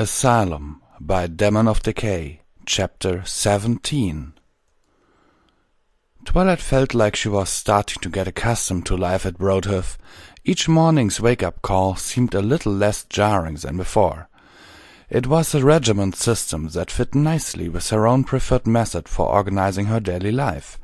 Asylum by Daemon of Decay, Chapter 17. Twilight felt like she was starting to get accustomed to life at Broadhoof. Each morning's wake-up call seemed a little less jarring than before. It was a regiment system that fit nicely with her own preferred method for organizing her daily life.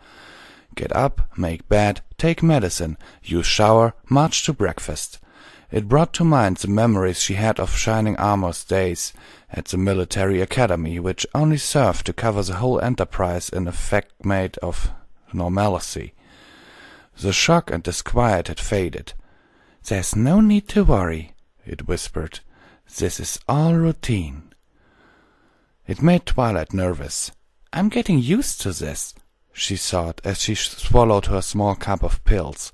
Get up, make bed, take medicine, use shower, march to breakfast. It brought to mind the memories she had of Shining Armor's days at the military academy, which only served to cover the whole enterprise in a fact made of normalcy. The shock and disquiet had faded. "There's no need to worry," it whispered. "This is all routine." It made Twilight nervous. "I'm getting used to this," she thought as she swallowed her small cup of pills.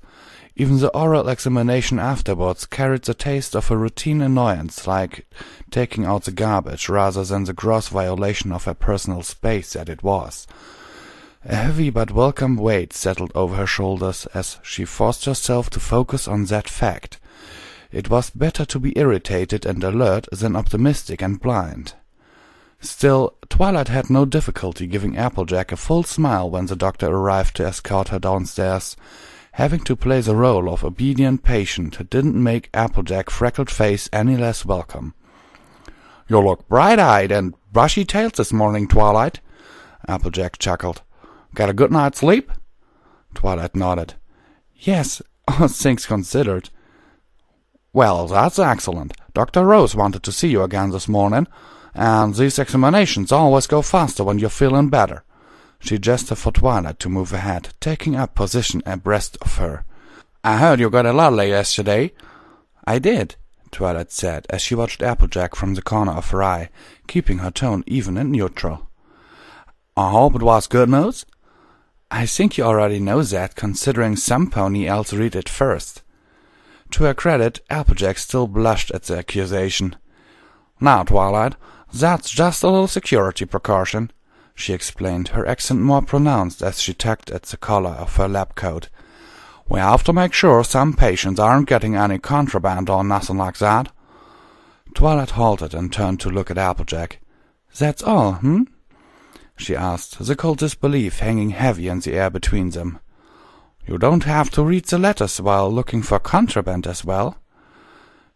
Even the oral examination afterwards carried the taste of a routine annoyance, like taking out the garbage, rather than the gross violation of her personal space that it was. A heavy but welcome weight settled over her shoulders as she forced herself to focus on that fact. It was better to be irritated and alert than optimistic and blind. Still, Twilight had no difficulty giving Applejack a full smile when the doctor arrived to escort her downstairs. Having to play the role of obedient patient didn't make Applejack's freckled face any less welcome. "You look bright-eyed and bushy-tailed this morning, Twilight," Applejack chuckled. "Got a good night's sleep?" Twilight nodded. "Yes, all things considered." "Well, that's excellent. Dr. Rose wanted to see you again this morning, and these examinations always go faster when you're feeling better." She gestured for Twilight to move ahead, taking up position abreast of her. "I heard you got a lovely yesterday." "I did," Twilight said, as she watched Applejack from the corner of her eye, keeping her tone even and neutral. "I hope it was good news?" "I think you already know that, considering some pony else read it first." To her credit, Applejack still blushed at the accusation. "Now, Twilight, that's just a little security precaution," she explained, her accent more pronounced as she tugged at the collar of her lab coat. "We have to make sure some patients aren't getting any contraband or nothing like that." Twilight halted and turned to look at Applejack. "That's all, she asked, the cold disbelief hanging heavy in the air between them. "You don't have to read the letters while looking for contraband as well."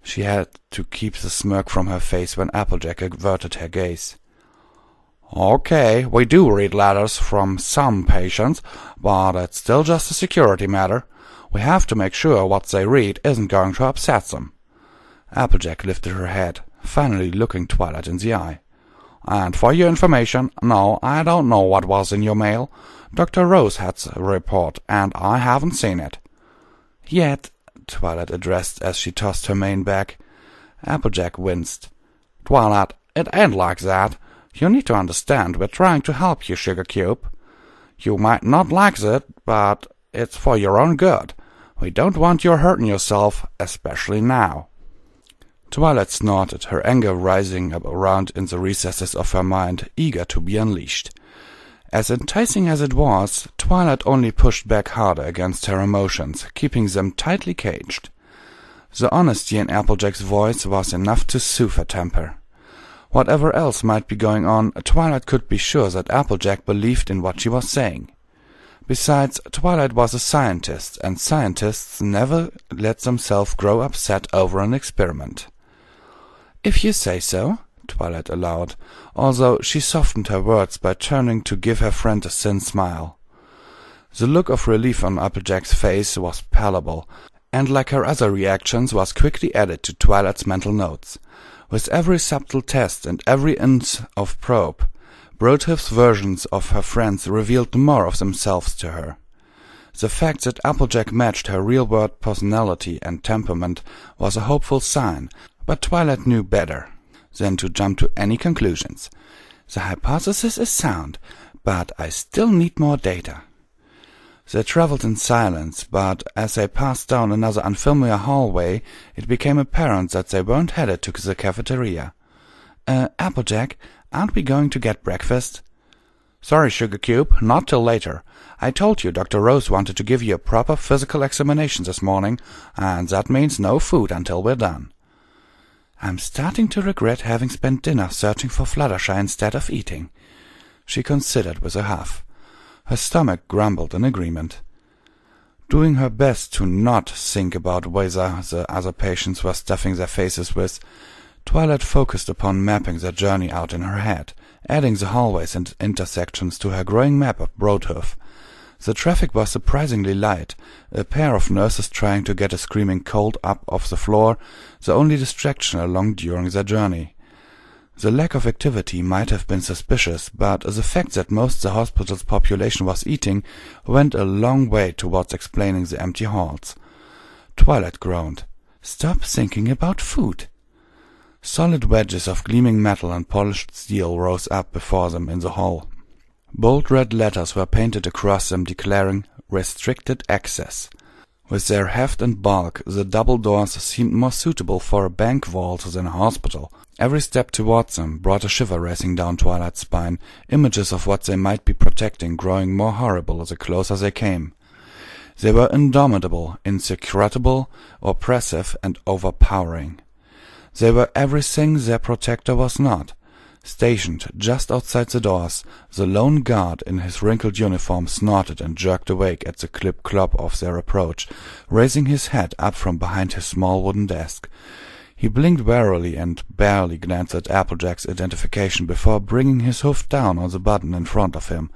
She had to keep the smirk from her face when Applejack averted her gaze. "Okay, we do read letters from some patients, but it's still just a security matter. We have to make sure what they read isn't going to upset them." Applejack lifted her head, finally looking Twilight in the eye. "And for your information, no, I don't know what was in your mail. Dr. Rose had a report, and I haven't seen it." "Yet," Twilight addressed as she tossed her mane back. Applejack winced. "Twilight, it ain't like that. You need to understand we're trying to help you, Sugar Cube. You might not like it, but it's for your own good. We don't want you hurting yourself, especially now." Twilight snorted, her anger rising around in the recesses of her mind, eager to be unleashed. As enticing as it was, Twilight only pushed back harder against her emotions, keeping them tightly caged. The honesty in Applejack's voice was enough to soothe her temper. Whatever else might be going on, Twilight could be sure that Applejack believed in what she was saying. Besides, Twilight was a scientist, and scientists never let themselves grow upset over an experiment. "If you say so," Twilight allowed, although she softened her words by turning to give her friend a thin smile. The look of relief on Applejack's face was palpable, and like her other reactions was quickly added to Twilight's mental notes. With every subtle test and every inch of probe, Broadhoof's versions of her friends revealed more of themselves to her. The fact that Applejack matched her real-world personality and temperament was a hopeful sign, but Twilight knew better than to jump to any conclusions. "The hypothesis is sound, but I still need more data." They traveled in silence, but as they passed down another unfamiliar hallway, it became apparent that they weren't headed to the cafeteria. Applejack, aren't we going to get breakfast?" "Sorry, Sugar Cube, not till later. I told you Dr. Rose wanted to give you a proper physical examination this morning, and that means no food until we're done." I'm starting to regret having spent dinner searching for Fluttershy instead of eating. She considered with a huff. Her stomach grumbled in agreement. Doing her best to not think about whether the other patients were stuffing their faces with, Twilight focused upon mapping their journey out in her head, adding the hallways and intersections to her growing map of Broadhoof. The traffic was surprisingly light, a pair of nurses trying to get a screaming cold up off the floor, the only distraction along during their journey. The lack of activity might have been suspicious, but the fact that most of the hospital's population was eating went a long way towards explaining the empty halls. Twilight groaned. Stop thinking about food. Solid wedges of gleaming metal and polished steel rose up before them in the hall. Bold red letters were painted across them declaring "Restricted Access." With their heft and bulk, the double doors seemed more suitable for a bank vault than a hospital. Every step towards them brought a shiver racing down Twilight's spine, images of what they might be protecting growing more horrible the closer they came. They were indomitable, insecurable, oppressive, and overpowering. They were everything their protector was not. Stationed just outside the doors, the lone guard in his wrinkled uniform snorted and jerked awake at the clip-clop of their approach, raising his head up from behind his small wooden desk. He blinked warily and barely glanced at Applejack's identification before bringing his hoof down on the button in front of him.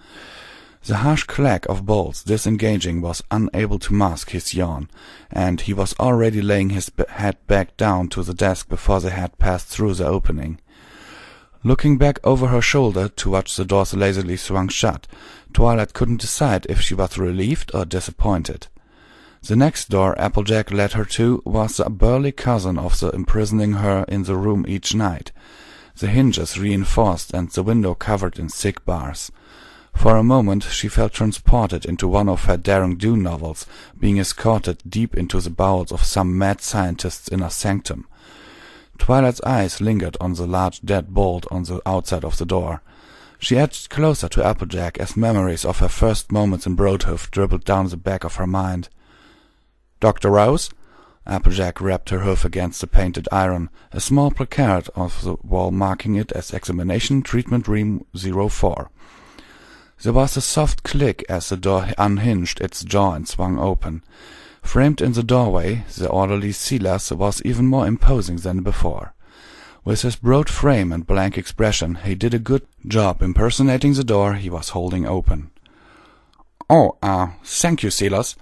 The harsh clack of bolts disengaging was unable to mask his yawn, and he was already laying his head back down to the desk before they had passed through the opening. Looking back over her shoulder to watch the doors lazily swung shut, Twilight couldn't decide if she was relieved or disappointed. The next door Applejack led her to was the burly cousin of the imprisoning her in the room each night, the hinges reinforced and the window covered in thick bars. For a moment she felt transported into one of her daring-do novels, being escorted deep into the bowels of some mad scientist's inner sanctum. Twilight's eyes lingered on the large dead bolt on the outside of the door. She edged closer to Applejack as memories of her first moments in Broadhoof dribbled down the back of her mind. "Dr. Rose?" Applejack rapped her hoof against the painted iron, a small placard on the wall marking it as Examination Treatment Room 04. There was a soft click as the door unhinged its jaw and swung open. Framed in the doorway, the orderly Silas was even more imposing than before. With his broad frame and blank expression, he did a good job impersonating the door he was holding open. "Oh, thank you, Silas,"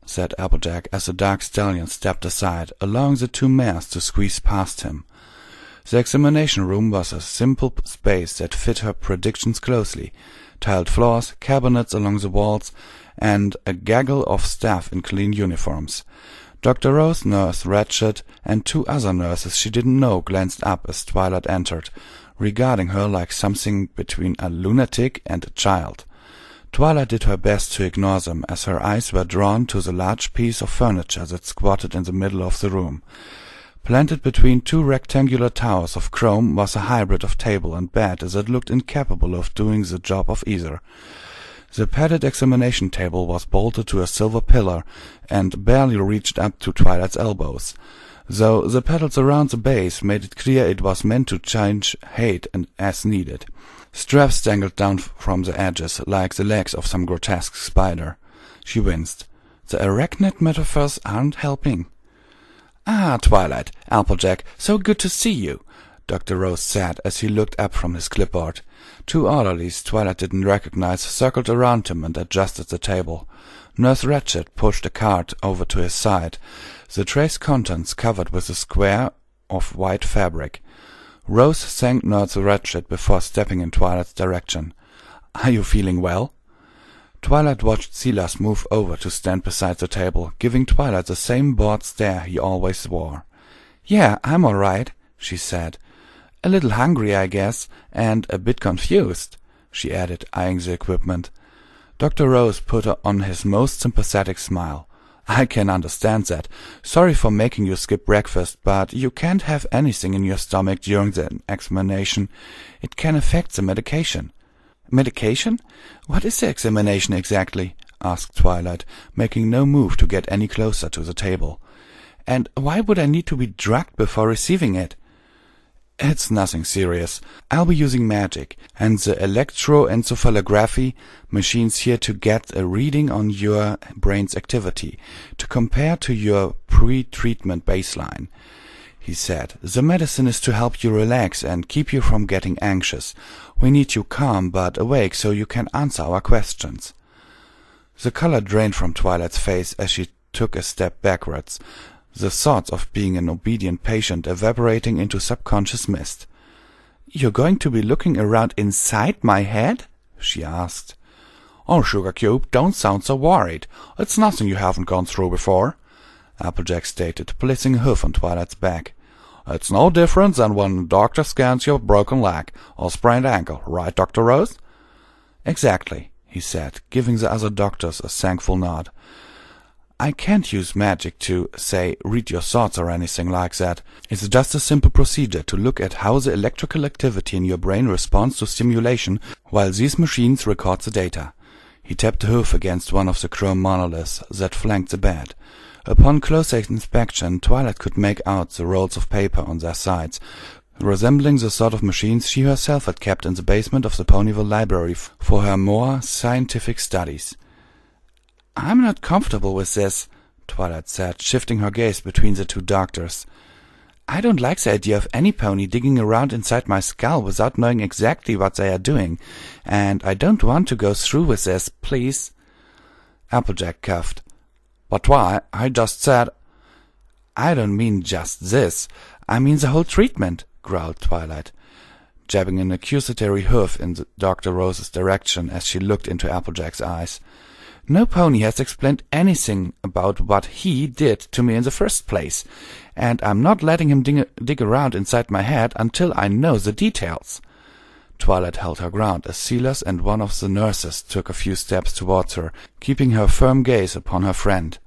said Applejack as the dark stallion stepped aside, allowing the two mares to squeeze past him. The examination room was a simple space that fit her predictions closely. Tiled floors, cabinets along the walls, and a gaggle of staff in clean uniforms. Dr. Rose, Nurse Ratchet, and two other nurses she didn't know glanced up as Twilight entered, regarding her like something between a lunatic and a child. Twilight did her best to ignore them as her eyes were drawn to the large piece of furniture that squatted in the middle of the room. Planted between two rectangular towers of chrome was a hybrid of table and bed that looked incapable of doing the job of either. The padded examination table was bolted to a silver pillar and barely reached up to Twilight's elbows, though the pedals around the base made it clear it was meant to change height as needed. Straps dangled down from the edges like the legs of some grotesque spider. She winced. The arachnid metaphors aren't helping. "Ah, Twilight, Applejack, so good to see you," Dr. Rose said as he looked up from his clipboard. Two orderlies Twilight didn't recognize circled around him and adjusted the table. Nurse Ratchet pushed a card over to his side, the tray's contents covered with a square of white fabric. Rose thanked Nurse Ratchet before stepping in Twilight's direction. "Are you feeling well?" Twilight watched Silas move over to stand beside the table, giving Twilight the same bored stare he always wore. "Yeah, I'm all right," she said. "A little hungry, I guess, and a bit confused," she added, eyeing the equipment. Dr. Rose put on his most sympathetic smile. "I can understand that. Sorry for making you skip breakfast, but you can't have anything in your stomach during the examination. It can affect the medication." "Medication? What is the examination exactly?" asked Twilight, making no move to get any closer to the table. "And why would I need to be drugged before receiving it?" It's nothing serious. I'll be using magic and the electroencephalography machines here to get a reading on your brain's activity to compare to your pre-treatment baseline," he said. "The medicine is to help you relax and keep you from getting anxious. We need you calm but awake so you can answer our questions." The color drained from Twilight's face as she took a step backwards, the thoughts of being an obedient patient evaporating into subconscious mist. "You're going to be looking around inside my head?" she asked. "Oh, Sugar Cube, don't sound so worried. It's nothing you haven't gone through before," Applejack stated, placing a hoof on Twilight's back. "It's no different than when the doctor scans your broken leg or sprained ankle, right, Dr. Rose?" "Exactly," he said, giving the other doctors a thankful nod. "I can't use magic to, say, read your thoughts or anything like that. It's just a simple procedure to look at how the electrical activity in your brain responds to stimulation while these machines record the data." He tapped the hoof against one of the chrome monoliths that flanked the bed. Upon closer inspection, Twilight could make out the rolls of paper on their sides, resembling the sort of machines she herself had kept in the basement of the Ponyville library for her more scientific studies. "I'm not comfortable with this," Twilight said, shifting her gaze between the two doctors. "I don't like the idea of any pony digging around inside my skull without knowing exactly what they are doing, and I don't want to go through with this, please." Applejack coughed. "But why? I just said—" "I don't mean just this. I mean the whole treatment," growled Twilight, jabbing an accusatory hoof in Dr. Rose's direction as she looked into Applejack's eyes. "No pony has explained anything about what he did to me in the first place, and I'm not letting him dig around inside my head until I know the details." Twilight held her ground as Silas and one of the nurses took a few steps towards her, keeping her firm gaze upon her friend.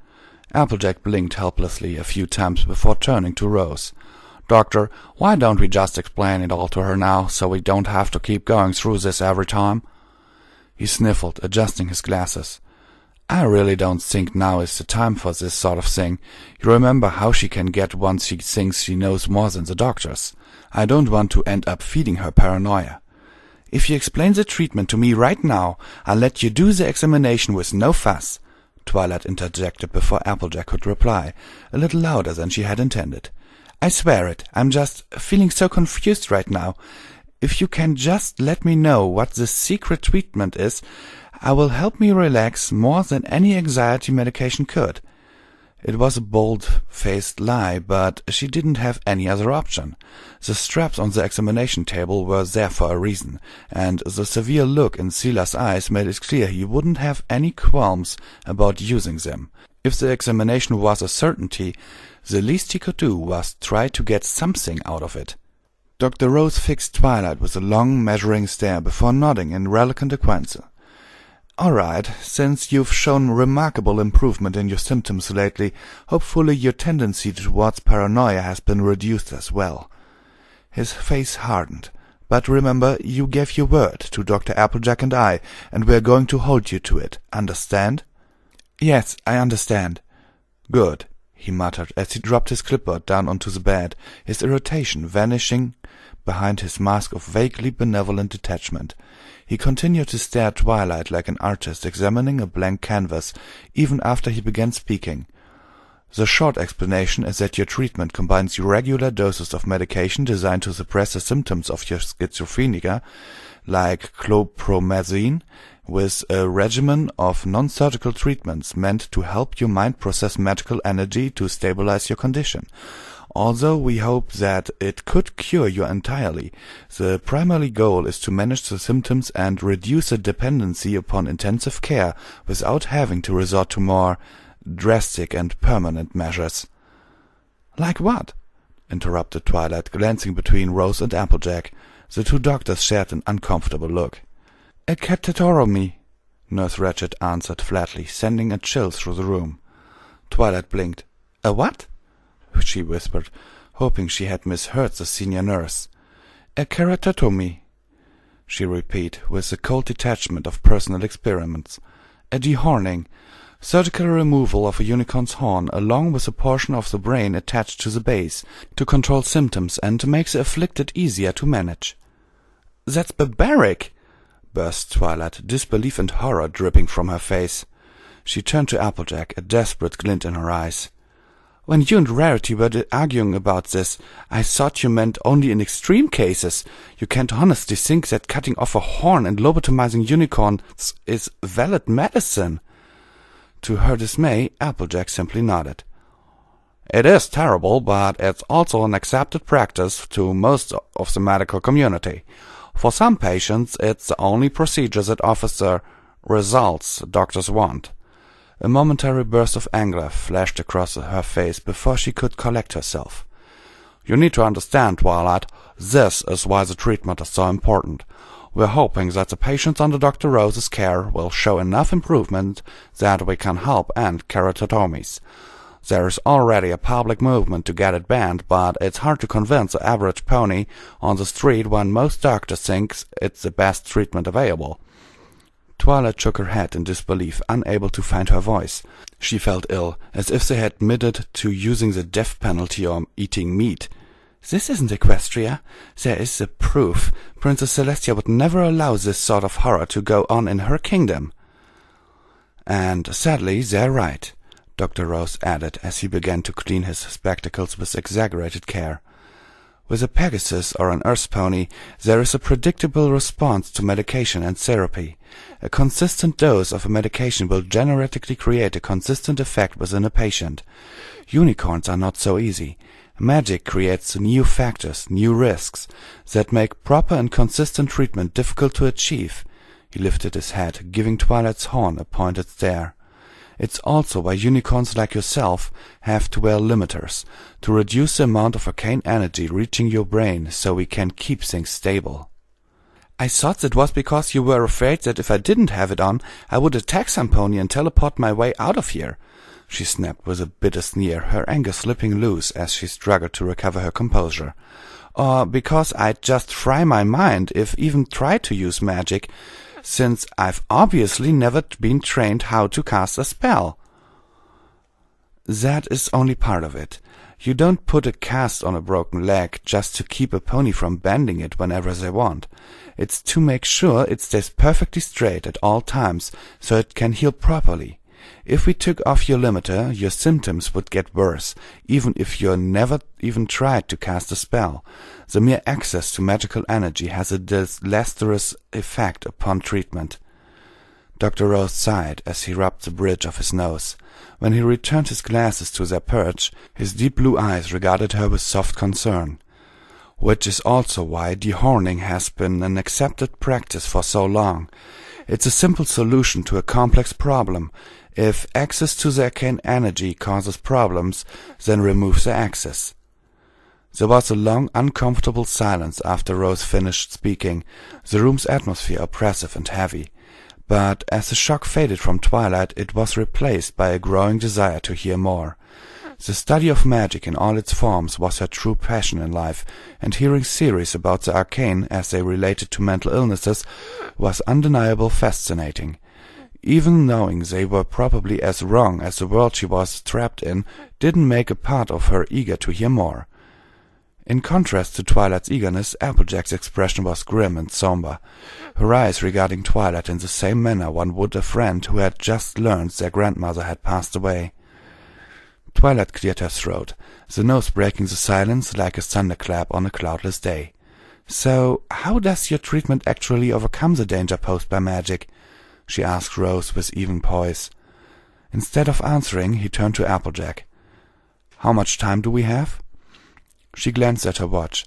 Applejack blinked helplessly a few times before turning to Rose. "Doctor, why don't we just explain it all to her now, so we don't have to keep going through this every time?" He sniffled, adjusting his glasses. "I really don't think now is the time for this sort of thing. You remember how she can get once she thinks she knows more than the doctors. I don't want to end up feeding her paranoia. If you explain the treatment to me right now, I'll let you do the examination with no fuss," Twilight interjected before Applejack could reply, a little louder than she had intended. "I swear it, I'm just feeling so confused right now. If you can just let me know what this secret treatment is, it will help me relax more than any anxiety medication could." It was a bold-faced lie, but she didn't have any other option. The straps on the examination table were there for a reason, and the severe look in Silas' eyes made it clear he wouldn't have any qualms about using them. If the examination was a certainty, the least he could do was try to get something out of it. Dr. Rose fixed Twilight with a long, measuring stare before nodding in reluctant acquiescence. "All right, since you've shown remarkable improvement in your symptoms lately, hopefully your tendency towards paranoia has been reduced as well." His face hardened. "But remember, you gave your word to Dr. Applejack and I, and we're going to hold you to it. Understand?" "Yes, I understand." "Good," he muttered as he dropped his clipboard down onto the bed, his irritation vanishing behind his mask of vaguely benevolent detachment. He continued to stare at Twilight like an artist examining a blank canvas, even after he began speaking. "The short explanation is that your treatment combines regular doses of medication designed to suppress the symptoms of your schizophrenia, like chlorpromazine, with a regimen of non-surgical treatments meant to help your mind process medical energy to stabilize your condition. Although we hope that it could cure you entirely, the primary goal is to manage the symptoms and reduce the dependency upon intensive care without having to resort to more drastic and permanent measures." "Like what?" interrupted Twilight, glancing between Rose and Applejack. The two doctors shared an uncomfortable look. "A catatotomy," Nurse Ratched answered flatly, sending a chill through the room. Twilight blinked. "A what?" she whispered, hoping she had misheard the senior nurse. "A keratotomy," she repeated, with the cold detachment of personal experiments. "A dehorning. Surgical removal of a unicorn's horn along with a portion of the brain attached to the base to control symptoms and to make the afflicted easier to manage. "That's barbaric!" burst Twilight, disbelief and horror dripping from her face. She turned to Applejack, a desperate glint in her eyes. "When you and Rarity were arguing about this, I thought you meant only in extreme cases. You can't honestly think that cutting off a horn and lobotomizing unicorns is valid medicine." To her dismay, Applejack simply nodded. "It is terrible, but it's also an accepted practice to most of the medical community. For some patients, it's the only procedure that offers the results doctors want." A momentary burst of anger flashed across her face before she could collect herself. "You need to understand, Twilight, this is why the treatment is so important. We're hoping that the patients under Dr. Rose's care will show enough improvement that we can help end keratotomies. There is already a public movement to get it banned, but it's hard to convince the average pony on the street when most doctors think it's the best treatment available." Twilight shook her head in disbelief, unable to find her voice. She felt ill, as if they had admitted to using the death penalty or eating meat. "This isn't Equestria. There is the proof. Princess Celestia would never allow this sort of horror to go on in her kingdom." "And sadly, they're right," Dr. Rose added as he began to clean his spectacles with exaggerated care. "With a Pegasus or an Earth pony, there is a predictable response to medication and therapy. A consistent dose of a medication will generically create a consistent effect within a patient. Unicorns are not so easy. Magic creates new factors, new risks, that make proper and consistent treatment difficult to achieve." He lifted his head, giving Twilight's horn a pointed stare. "It's also why unicorns like yourself have to wear limiters, to reduce the amount of arcane energy reaching your brain so we can keep things stable." "I thought it was because you were afraid that if I didn't have it on, I would attack some pony and teleport my way out of here," she snapped with a bitter sneer, her anger slipping loose as she struggled to recover her composure. "Or because I'd just fry my mind if even tried to use magic, since I've obviously never been trained how to cast a spell." "That is only part of it. You don't put a cast on a broken leg just to keep a pony from bending it whenever they want. It's to make sure it stays perfectly straight at all times so it can heal properly. If we took off your limiter, your symptoms would get worse, even if you never even tried to cast a spell. The mere access to magical energy has a disastrous effect upon treatment." Dr. Rose sighed as he rubbed the bridge of his nose. When he returned his glasses to their perch, his deep blue eyes regarded her with soft concern. "Which is also why dehorning has been an accepted practice for so long. It's a simple solution to a complex problem. If access to the arcane energy causes problems, then remove the access." There was a long, uncomfortable silence after Rose finished speaking, the room's atmosphere oppressive and heavy. But as the shock faded from Twilight, it was replaced by a growing desire to hear more. The study of magic in all its forms was her true passion in life, and hearing theories about the arcane as they related to mental illnesses was undeniably fascinating. Even knowing they were probably as wrong as the world she was trapped in didn't make a part of her eager to hear more. In contrast to Twilight's eagerness, Applejack's expression was grim and somber, her eyes regarding Twilight in the same manner one would a friend who had just learned their grandmother had passed away. Twilight cleared her throat, the nose breaking the silence like a thunderclap on a cloudless day. "So, how does your treatment actually overcome the danger posed by magic?" she asked Rose with even poise. Instead of answering, he turned to Applejack. "How much time do we have?" She glanced at her watch.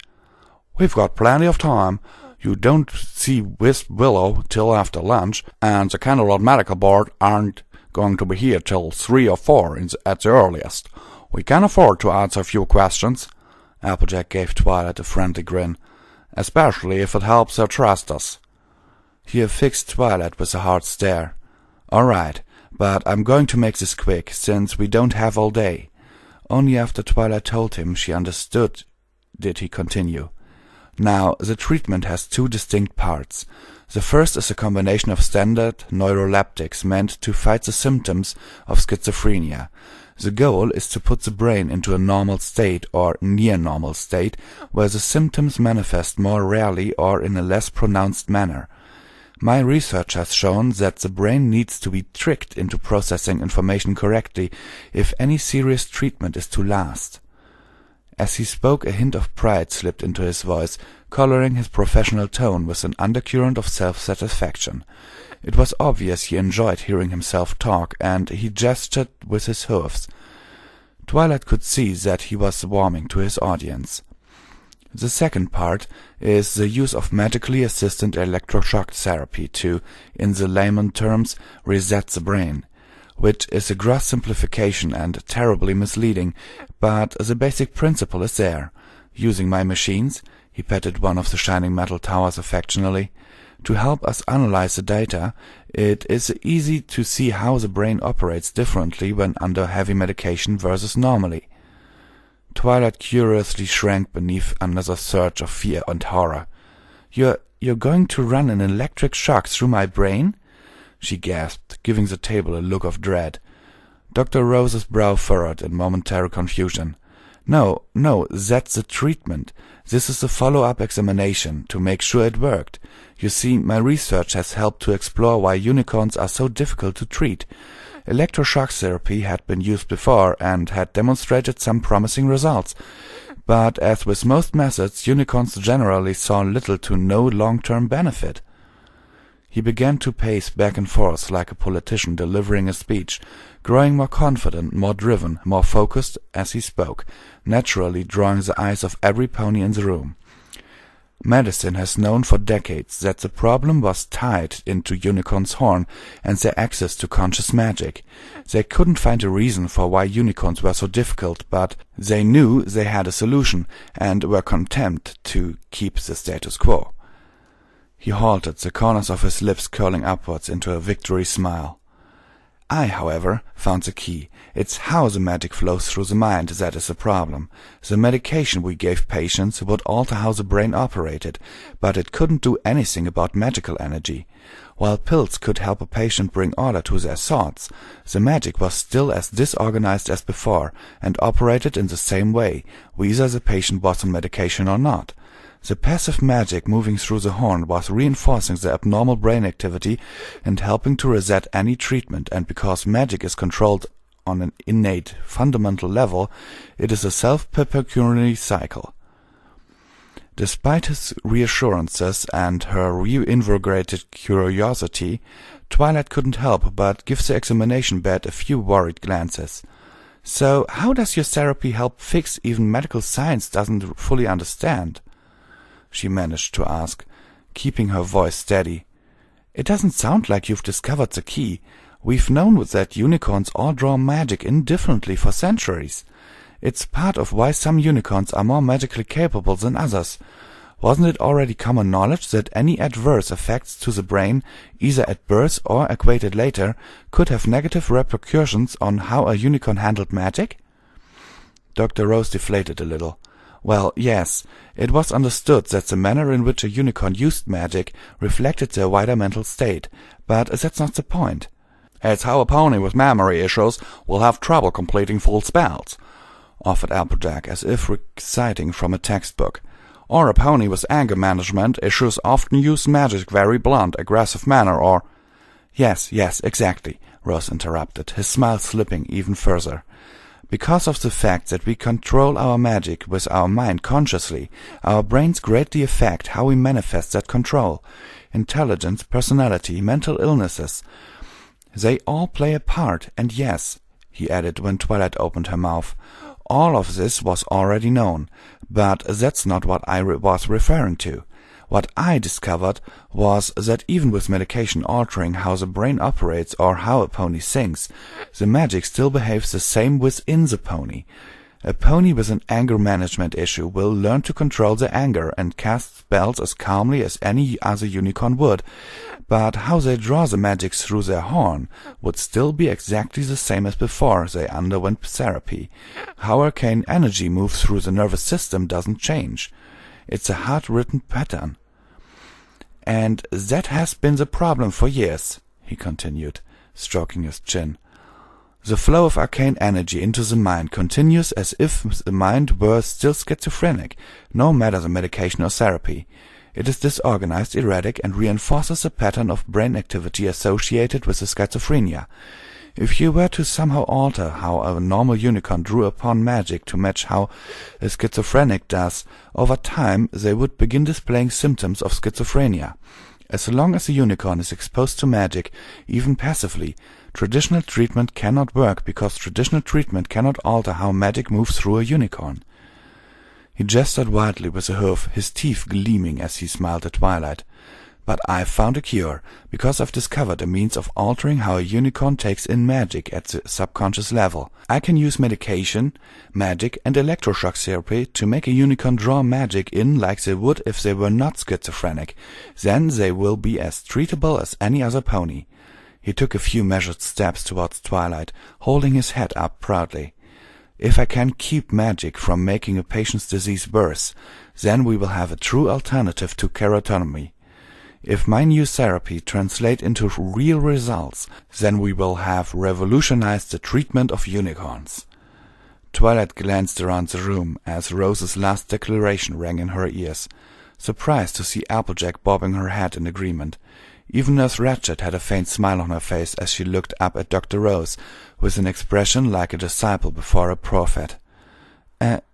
"We've got plenty of time. You don't see Wisp Willow till after lunch, and the Candlewood Medical Board aren't going to be here till 3 or 4 at the earliest. We can afford to answer a few questions." Applejack gave Twilight a friendly grin. "Especially if it helps her trust us." He affixed Twilight with a hard stare. "All right, but I'm going to make this quick, since we don't have all day." Only after Twilight told him she understood did he continue. "Now, the treatment has 2 distinct parts. The first is a combination of standard neuroleptics meant to fight the symptoms of schizophrenia. The goal is to put the brain into a normal state or near-normal state where the symptoms manifest more rarely or in a less pronounced manner. My research has shown that the brain needs to be tricked into processing information correctly if any serious treatment is to last. As he spoke, a hint of pride slipped into his voice, coloring his professional tone with an undercurrent of self-satisfaction. It was obvious he enjoyed hearing himself talk, and he gestured with his hooves. Twilight could see that he was warming to his audience. The second part is the use of magically assisted electroshock therapy to, in the layman terms, reset the brain, which is a gross simplification and terribly misleading, but the basic principle is there. Using my machines, he patted one of the shining metal towers affectionately, to help us analyze the data, it is easy to see how the brain operates differently when under heavy medication versus normally. Twilight curiously shrank beneath another surge of fear and horror. You're going to run an electric shock through my brain?" she gasped, giving the table a look of dread. Dr. Rose's brow furrowed in momentary confusion. No, that's the treatment. This is a follow-up examination to make sure it worked. You see, my research has helped to explore why unicorns are so difficult to treat. Electroshock therapy had been used before and had demonstrated some promising results, but as with most methods, unicorns generally saw little to no long-term benefit. He began to pace back and forth like a politician delivering a speech, growing more confident, more driven, more focused as he spoke, naturally drawing the eyes of every pony in the room. Medicine has known for decades that the problem was tied into unicorns' horn and their access to conscious magic. They couldn't find a reason for why unicorns were so difficult, but they knew they had a solution and were content to keep the status quo. He halted, the corners of his lips curling upwards into a victory smile. I, however, found the key. It's how the magic flows through the mind that is the problem. The medication we gave patients would alter how the brain operated, but it couldn't do anything about magical energy. While pills could help a patient bring order to their thoughts, the magic was still as disorganized as before and operated in the same way, whether the patient was on medication or not. The passive magic moving through the horn was reinforcing the abnormal brain activity and helping to reset any treatment, and because magic is controlled on an innate, fundamental level, it is a self-perpetuating cycle. Despite his reassurances and her reinvigorated curiosity, Twilight couldn't help but give the examination bed a few worried glances. So, how does your therapy help fix even medical science doesn't fully understand? She managed to ask, keeping her voice steady. It doesn't sound like you've discovered the key. We've known that unicorns all draw magic indifferently for centuries. It's part of why some unicorns are more magically capable than others. Wasn't it already common knowledge that any adverse effects to the brain, either at birth or equated later, could have negative repercussions on how a unicorn handled magic? Dr. Rose deflated a little. Well, yes, it was understood that the manner in which a unicorn used magic reflected their wider mental state, but that's not the point. It's how a pony with memory issues will have trouble completing full spells, offered Applejack, as if reciting from a textbook. Or a pony with anger management issues often use magic very blunt, aggressive manner, or— Yes, exactly, Rose interrupted, his smile slipping even further. Because of the fact that we control our magic with our mind consciously, our brains greatly affect how we manifest that control. Intelligence, personality, mental illnesses, they all play a part, and yes, he added when Twilight opened her mouth, all of this was already known, but that's not what I was referring to. What I discovered was that even with medication altering how the brain operates or how a pony thinks, the magic still behaves the same within the pony. A pony with an anger management issue will learn to control their anger and cast spells as calmly as any other unicorn would, but how they draw the magic through their horn would still be exactly the same as before they underwent therapy. How arcane energy moves through the nervous system doesn't change. It's a hard-written pattern. "And that has been the problem for years," he continued, stroking his chin. "The flow of arcane energy into the mind continues as if the mind were still schizophrenic, no matter the medication or therapy. It is disorganized, erratic, and reinforces a pattern of brain activity associated with the schizophrenia. If you were to somehow alter how a normal unicorn drew upon magic to match how a schizophrenic does, over time they would begin displaying symptoms of schizophrenia. As long as a unicorn is exposed to magic, even passively, traditional treatment cannot work because traditional treatment cannot alter how magic moves through a unicorn." He gestured wildly with a hoof, his teeth gleaming as he smiled at Twilight. "But I've found a cure, because I've discovered a means of altering how a unicorn takes in magic at the subconscious level. I can use medication, magic, and electroshock therapy to make a unicorn draw magic in like they would if they were not schizophrenic. Then they will be as treatable as any other pony." He took a few measured steps towards Twilight, holding his head up proudly. "If I can keep magic from making a patient's disease worse, then we will have a true alternative to cherotomy. If my new therapy translates into real results, then we will have revolutionized the treatment of unicorns." Twilight glanced around the room as Rose's last declaration rang in her ears, surprised to see Applejack bobbing her head in agreement. Even Nurse Ratched had a faint smile on her face as she looked up at Dr. Rose, with an expression like a disciple before a prophet.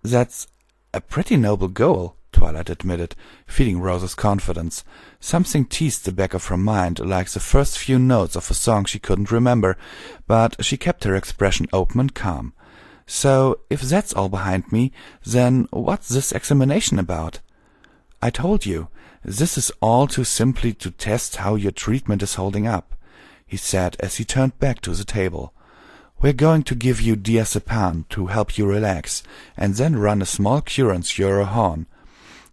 That's a pretty noble goal," Twilight admitted, feeling Rose's confidence. Something teased the back of her mind, like the first few notes of a song she couldn't remember, but she kept her expression open and calm. "So, if that's all behind me, then what's this examination about?" "I told you, this is all too simply to test how your treatment is holding up," he said as he turned back to the table. "We're going to give you diazepam to help you relax, and then run a small current through your horn,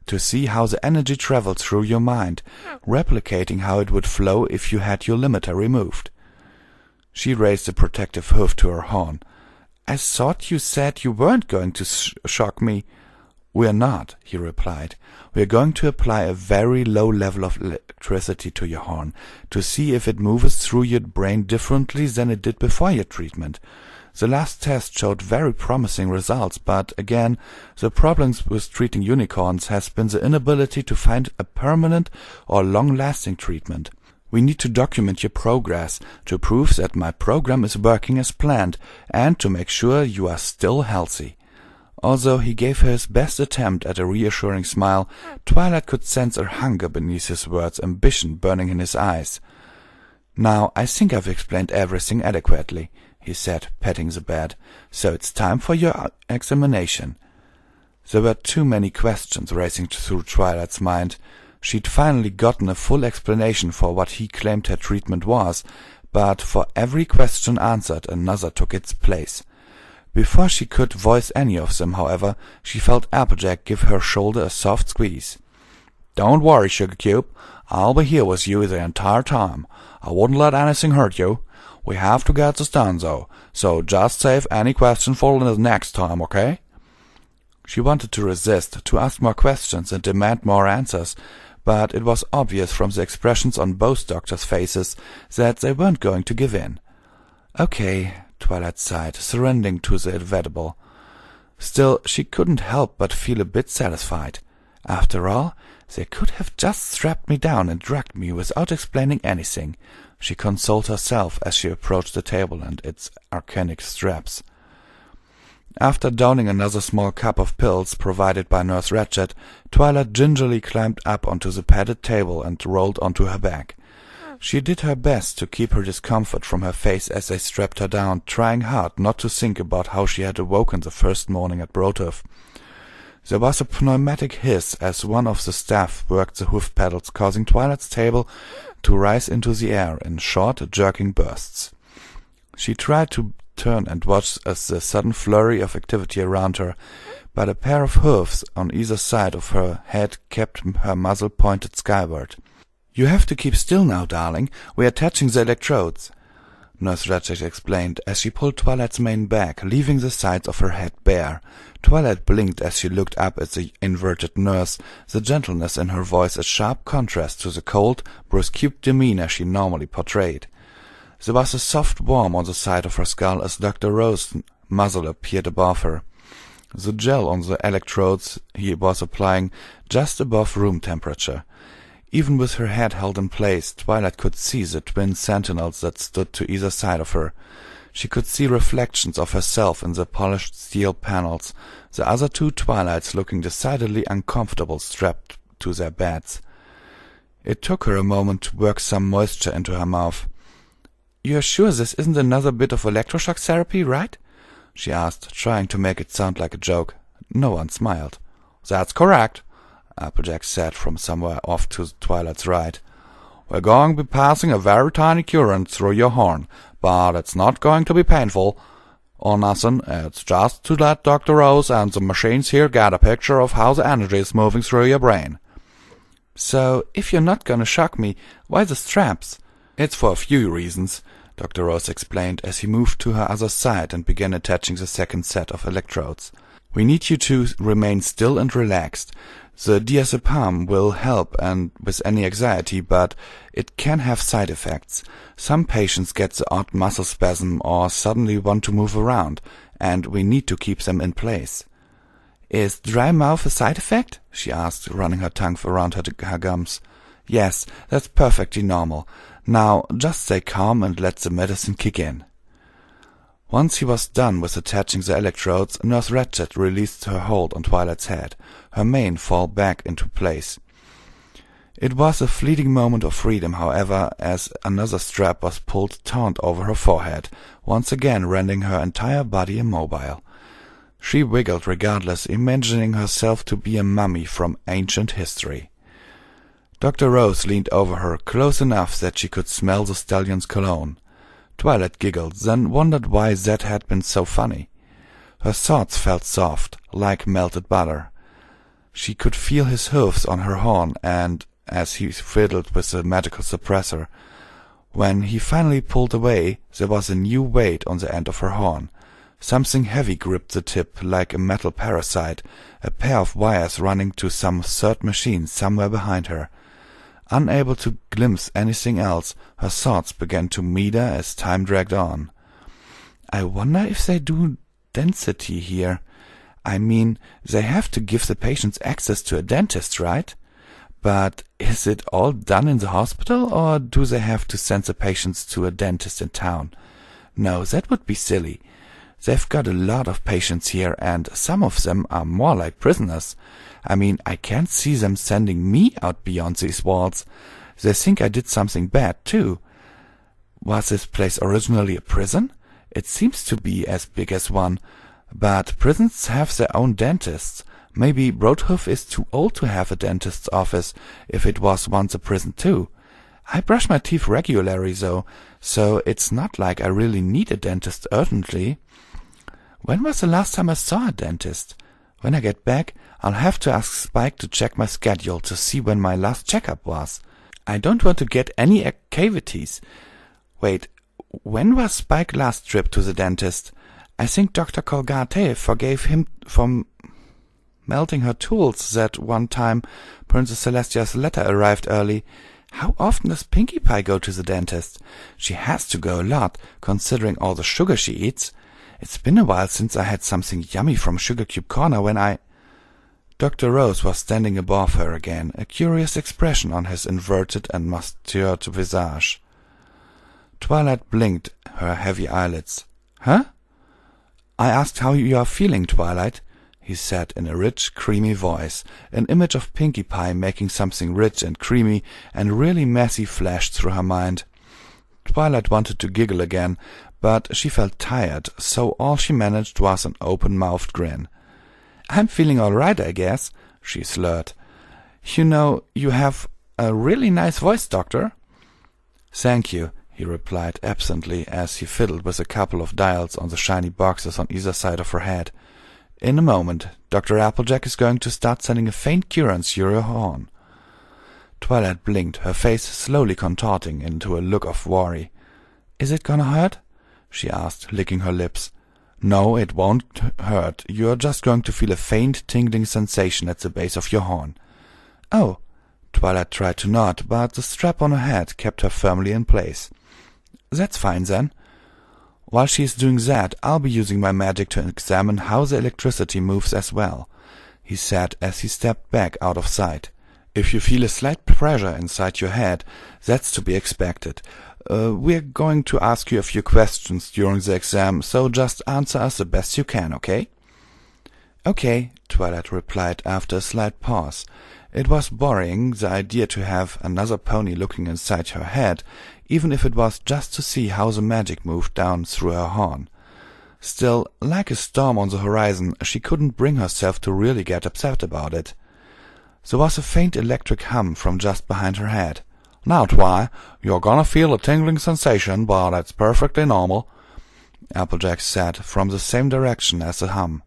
to see how the energy travels through your mind, replicating how it would flow if you had your limiter removed." She raised a protective hoof to her horn. "I thought you said you weren't going to shock me." "We're not," he replied. "We're going to apply a very low level of electricity to your horn, to see if it moves through your brain differently than it did before your treatment. The last test showed very promising results, but again, the problems with treating unicorns has been the inability to find a permanent or long-lasting treatment. We need to document your progress to prove that my program is working as planned and to make sure you are still healthy." Although he gave her his best attempt at a reassuring smile, Twilight could sense a hunger beneath his words, ambition burning in his eyes. "Now, I think I've explained everything adequately," he said, patting the bed. "So it's time for your examination." There were too many questions racing through Twilight's mind. She'd finally gotten a full explanation for what he claimed her treatment was, but for every question answered, another took its place. Before she could voice any of them, however, she felt Applejack give her shoulder a soft squeeze. "Don't worry, Sugar Cube. I'll be here with you the entire time. I wouldn't let anything hurt you. We have to get this done, though, so just save any question for the next time, okay?" She wanted to resist, to ask more questions and demand more answers, but it was obvious from the expressions on both doctors' faces that they weren't going to give in. "Okay," Twilight sighed, surrendering to the inevitable. Still, she couldn't help but feel a bit satisfied. After all, they could have just strapped me down and drugged me without explaining anything, she consoled herself as she approached the table and its arcanic straps. After downing another small cup of pills provided by Nurse Ratched, Twilight gingerly climbed up onto the padded table and rolled onto her back. She did her best to keep her discomfort from her face as they strapped her down, trying hard not to think about how she had awoken the first morning at Broadhoof. There was a pneumatic hiss as one of the staff worked the hoof pedals, causing Twilight's table to rise into the air in short, jerking bursts. She tried to turn and watch as the sudden flurry of activity around her, but a pair of hoofs on either side of her head kept her muzzle pointed skyward. "You have to keep still now, darling. We're attaching the electrodes." Nurse Ratchet explained as she pulled Twilight's mane back, leaving the sides of her head bare. Twilight blinked as she looked up at the inverted nurse, the gentleness in her voice a sharp contrast to the cold, brusque demeanor she normally portrayed. There was a soft warmth on the side of her skull as Dr. Rose's muzzle appeared above her. The gel on the electrodes he was applying just above room temperature. Even with her head held in place, Twilight could see the twin sentinels that stood to either side of her. She could see reflections of herself in the polished steel panels, the other two Twilights looking decidedly uncomfortable strapped to their beds. It took her a moment to work some moisture into her mouth. "You're sure this isn't another bit of electroshock therapy, right?" she asked, trying to make it sound like a joke. No one smiled. "That's correct," Applejack said from somewhere off to Twilight's right. "We're going to be passing a very tiny current through your horn, but it's not going to be painful or nothing. It's just to let Dr. Rose and the machines here get a picture of how the energy is moving through your brain." "So, if you're not going to shock me, why the straps?" "It's for a few reasons," Dr. Rose explained as he moved to her other side and began attaching the second set of electrodes. "We need you to remain still and relaxed. The diazepam will help and with any anxiety, but it can have side effects. Some patients get the odd muscle spasm or suddenly want to move around, and we need to keep them in place." "Is dry mouth a side effect?" she asked, running her tongue around her gums. "Yes, that's perfectly normal. Now, just stay calm and let the medicine kick in." Once he was done with attaching the electrodes, Nurse Ratchet released her hold on Twilight's head, her mane fall back into place. It was a fleeting moment of freedom, however, as another strap was pulled taut over her forehead, once again rendering her entire body immobile. She wiggled regardless, imagining herself to be a mummy from ancient history. Dr. Rose leaned over her, close enough that she could smell the stallion's cologne. Twilight giggled, then wondered why that had been so funny. Her thoughts felt soft, like melted butter. She could feel his hoofs on her horn, and as he fiddled with the magical suppressor. When he finally pulled away, there was a new weight on the end of her horn. Something heavy gripped the tip like a metal parasite, a pair of wires running to some third machine somewhere behind her. Unable to glimpse anything else, her thoughts began to meander as time dragged on. "I wonder if they do density here. I mean, they have to give the patients access to a dentist, right? But is it all done in the hospital, or do they have to send the patients to a dentist in town? No, that would be silly. They've got a lot of patients here, and some of them are more like prisoners. I mean, I can't see them sending me out beyond these walls. They think I did something bad, too. Was this place originally a prison? It seems to be as big as one, but prisons have their own dentists. Maybe Broadhoof is too old to have a dentist's office if it was once a prison, too. I brush my teeth regularly, though, so it's not like I really need a dentist urgently. When was the last time I saw a dentist? When I get back, I'll have to ask Spike to check my schedule to see when my last checkup was. I don't want to get any cavities. Wait, when was Spike's last trip to the dentist? I think Dr. Colgate forgave him for melting her tools that one time Princess Celestia's letter arrived early. How often does Pinkie Pie go to the dentist? She has to go a lot, considering all the sugar she eats. It's been a while since I had something yummy from Sugar Cube Corner when I... Dr. Rose was standing above her again, a curious expression on his inverted and mustard visage. Twilight blinked her heavy eyelids. Huh? I asked how you are feeling, Twilight, he said in a rich, creamy voice. An image of Pinkie Pie making something rich and creamy and really messy flashed through her mind. Twilight wanted to giggle again, but she felt tired, so all she managed was an open-mouthed grin. I'm feeling all right, I guess, she slurred. You know, you have a really nice voice, Doctor. Thank you, he replied absently as he fiddled with a couple of dials on the shiny boxes on either side of her head. In a moment, Dr. Applejack is going to start sending a faint current through your horn. Twilight blinked, her face slowly contorting into a look of worry. "Is it gonna hurt?" she asked, licking her lips. "No, it won't hurt. You're just going to feel a faint, tingling sensation at the base of your horn." "Oh." Twilight tried to nod, but the strap on her head kept her firmly in place. "That's fine, then. While she's doing that, I'll be using my magic to examine how the electricity moves as well," he said as he stepped back out of sight. "If you feel a slight pressure inside your head, that's to be expected. We're going to ask you a few questions during the exam, so just answer us the best you can, okay?" "Okay," Twilight replied after a slight pause. It was boring, the idea to have another pony looking inside her head, even if it was just to see how the magic moved down through her horn. Still, like a storm on the horizon, she couldn't bring herself to really get upset about it. There was a faint electric hum from just behind her head. "Now, Twi, you're gonna feel a tingling sensation, but it's perfectly normal," Applejack said from the same direction as the hum.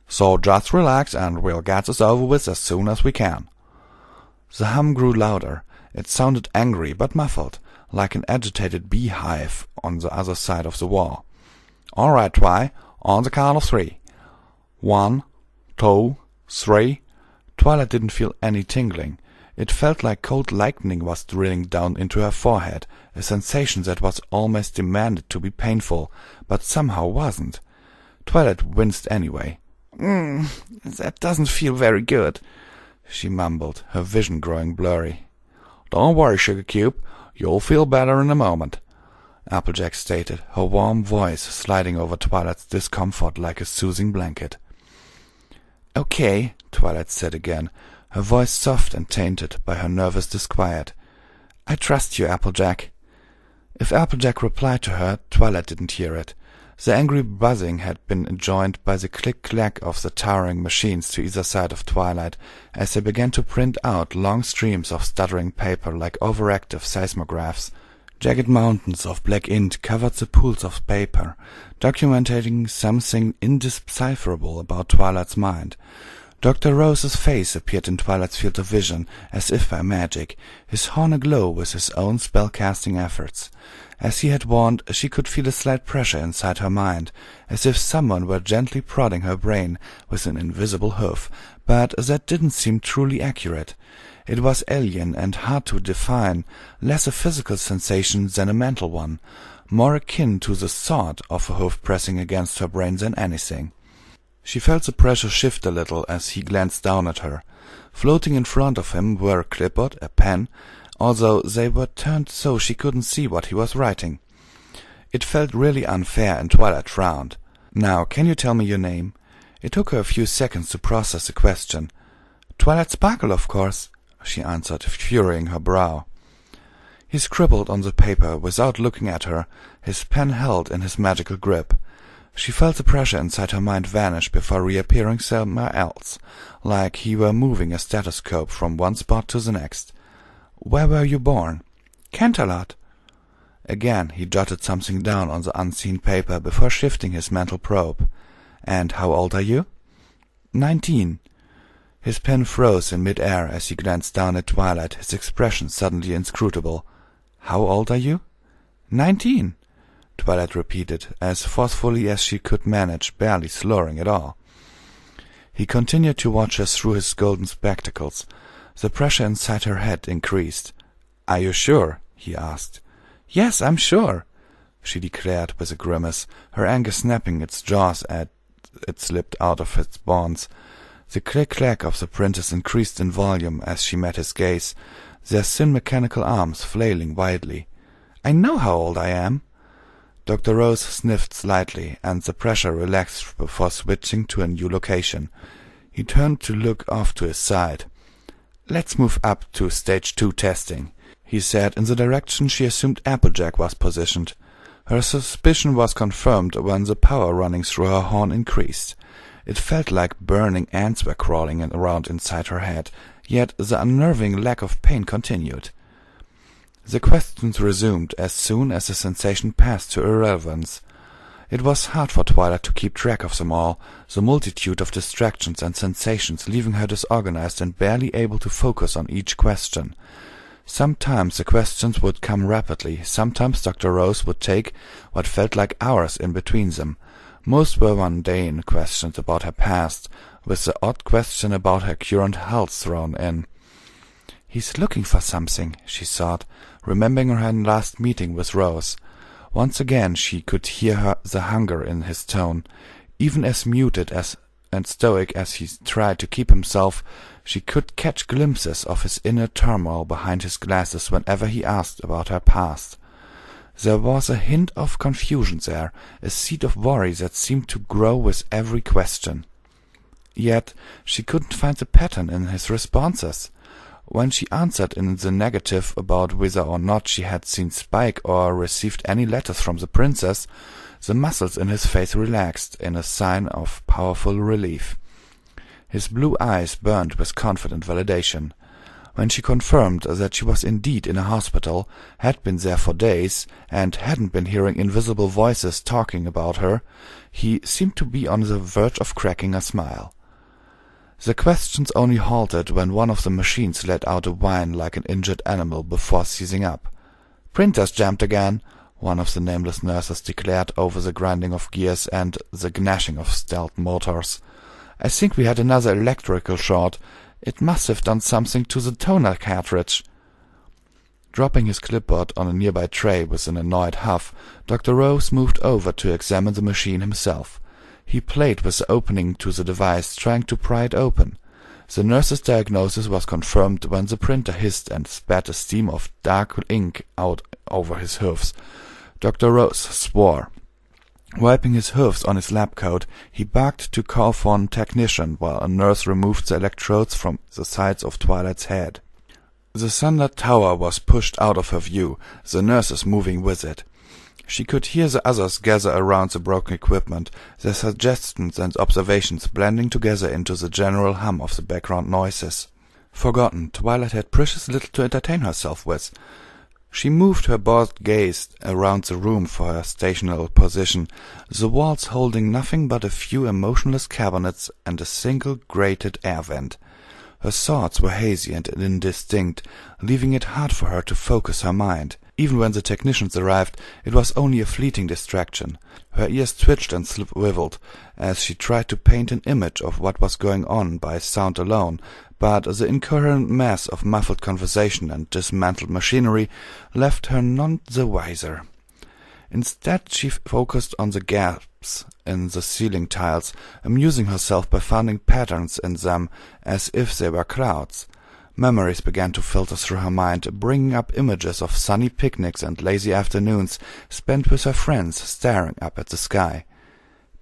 "So just relax and we'll get this over with as soon as we can." The hum grew louder. It sounded angry but muffled, like an agitated beehive on the other side of the wall. "All right, Twi, on the count of 3. 1, 2, 3. Twilight didn't feel any tingling. It felt like cold lightning was drilling down into her forehead, a sensation that was almost demanded to be painful, but somehow wasn't. Twilight winced anyway. That doesn't feel very good," she mumbled, her vision growing blurry. "Don't worry, Sugar Cube. You'll feel better in a moment," Applejack stated, her warm voice sliding over Twilight's discomfort like a soothing blanket. "Okay," Twilight said again, her voice soft and tainted by her nervous disquiet. "I trust you, Applejack." If Applejack replied to her, Twilight didn't hear it. The angry buzzing had been joined by the click-clack of the towering machines to either side of Twilight as they began to print out long streams of stuttering paper like overactive seismographs. Jagged mountains of black ink covered the pools of paper, documenting something indecipherable about Twilight's mind. Dr. Rose's face appeared in Twilight's field of vision, as if by magic, his horn aglow with his own spell-casting efforts. As he had warned, she could feel a slight pressure inside her mind, as if someone were gently prodding her brain with an invisible hoof, but that didn't seem truly accurate. It was alien and hard to define, less a physical sensation than a mental one, more akin to the thought of a hoof pressing against her brain than anything. She felt the pressure shift a little as he glanced down at her. Floating in front of him were a clipboard, a pen, although they were turned so she couldn't see what he was writing. It felt really unfair, and Twilight frowned. "Now, can you tell me your name?" It took her a few seconds to process the question. "Twilight Sparkle, of course," she answered, furrowing her brow. He scribbled on the paper without looking at her, his pen held in his magical grip. She felt the pressure inside her mind vanish before reappearing somewhere else, like he were moving a stethoscope from one spot to the next. "Where were you born?" "Canterlot." Again he jotted something down on the unseen paper before shifting his mental probe. "And how old are you?" 19. His pen froze in mid-air as he glanced down at Twilight, his expression suddenly inscrutable. "How old are you?" 19, Twilight repeated, as forcefully as she could manage, barely slurring at all. He continued to watch her through his golden spectacles. The pressure inside her head increased. "Are you sure?" he asked. "Yes, I'm sure," she declared with a grimace, her anger snapping its jaws as it slipped out of its bonds. The click-clack of the printers increased in volume as she met his gaze, their thin mechanical arms flailing wildly. "I know how old I am." Dr. Rose sniffed slightly, and the pressure relaxed before switching to a new location. He turned to look off to his side. "Let's move up to Stage 2 testing," he said in the direction she assumed Applejack was positioned. Her suspicion was confirmed when the power running through her horn increased. It felt like burning ants were crawling around inside her head, yet the unnerving lack of pain continued. The questions resumed as soon as the sensation passed to irrelevance. It was hard for Twilight to keep track of them all, the multitude of distractions and sensations leaving her disorganized and barely able to focus on each question. Sometimes the questions would come rapidly, sometimes Dr. Rose would take what felt like hours in between them. Most were mundane questions about her past, with the odd question about her current health thrown in. "He's looking for something," she thought, remembering her last meeting with Rose. Once again she could hear the hunger in his tone. Even as muted and stoic as he tried to keep himself, she could catch glimpses of his inner turmoil behind his glasses whenever he asked about her past. There was a hint of confusion there, a seed of worry that seemed to grow with every question. Yet she couldn't find a pattern in his responses. When she answered in the negative about whether or not she had seen Spike or received any letters from the princess, the muscles in his face relaxed in a sign of powerful relief. His blue eyes burned with confident validation. When she confirmed that she was indeed in a hospital, had been there for days, and hadn't been hearing invisible voices talking about her, he seemed to be on the verge of cracking a smile. The questions only halted when one of the machines let out a whine like an injured animal before seizing up. "Printer's jammed again," one of the nameless nurses declared over the grinding of gears and the gnashing of stealth motors. "I think we had another electrical short. It must have done something to the toner cartridge." Dropping his clipboard on a nearby tray with an annoyed huff, Dr. Rose moved over to examine the machine himself. He played with the opening to the device, trying to pry it open. The nurse's diagnosis was confirmed when the printer hissed and spat a stream of dark ink out over his hooves. Dr. Rose swore. Wiping his hooves on his lab coat, he barked to call for a technician while a nurse removed the electrodes from the sides of Twilight's head. The sunlit tower was pushed out of her view, the nurses moving with it. She could hear the others gather around the broken equipment, their suggestions and observations blending together into the general hum of the background noises. Forgotten, Twilight had precious little to entertain herself with. She moved her bored gaze around the room for her stationary position, the walls holding nothing but a few emotionless cabinets and a single grated air vent. Her thoughts were hazy and indistinct, leaving it hard for her to focus her mind. Even when the technicians arrived, it was only a fleeting distraction. Her ears twitched and swiveled as she tried to paint an image of what was going on by sound alone, but the incoherent mass of muffled conversation and dismantled machinery left her none the wiser. Instead she focused on the gaps in the ceiling tiles, amusing herself by finding patterns in them as if they were clouds. Memories began to filter through her mind, bringing up images of sunny picnics and lazy afternoons spent with her friends staring up at the sky.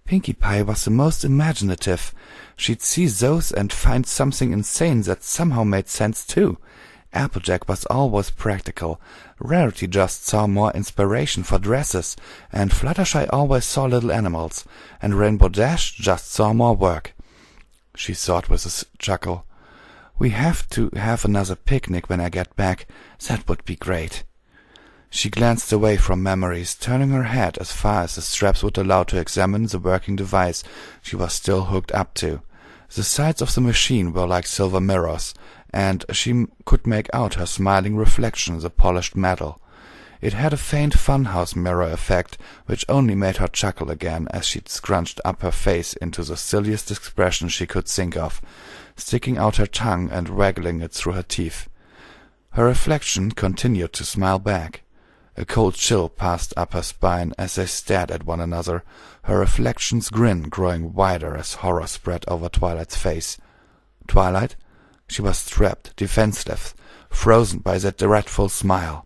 Pinkie Pie was the most imaginative. She'd see those and find something insane that somehow made sense too. Applejack was always practical. Rarity just saw more inspiration for dresses, and Fluttershy always saw little animals, and Rainbow Dash just saw more work. She thought with a chuckle. "We have to have another picnic when I get back. That would be great." She glanced away from memories, turning her head as far as the straps would allow to examine the working device she was still hooked up to. The sides of the machine were like silver mirrors, and she could make out her smiling reflection in the polished metal. It had a faint funhouse mirror effect, which only made her chuckle again as she scrunched up her face into the silliest expression she could think of, sticking out her tongue and waggling it through her teeth. Her reflection continued to smile back. A cold chill passed up her spine as they stared at one another, her reflection's grin growing wider as horror spread over Twilight's face. Twilight? She was trapped, defenseless, frozen by that dreadful smile.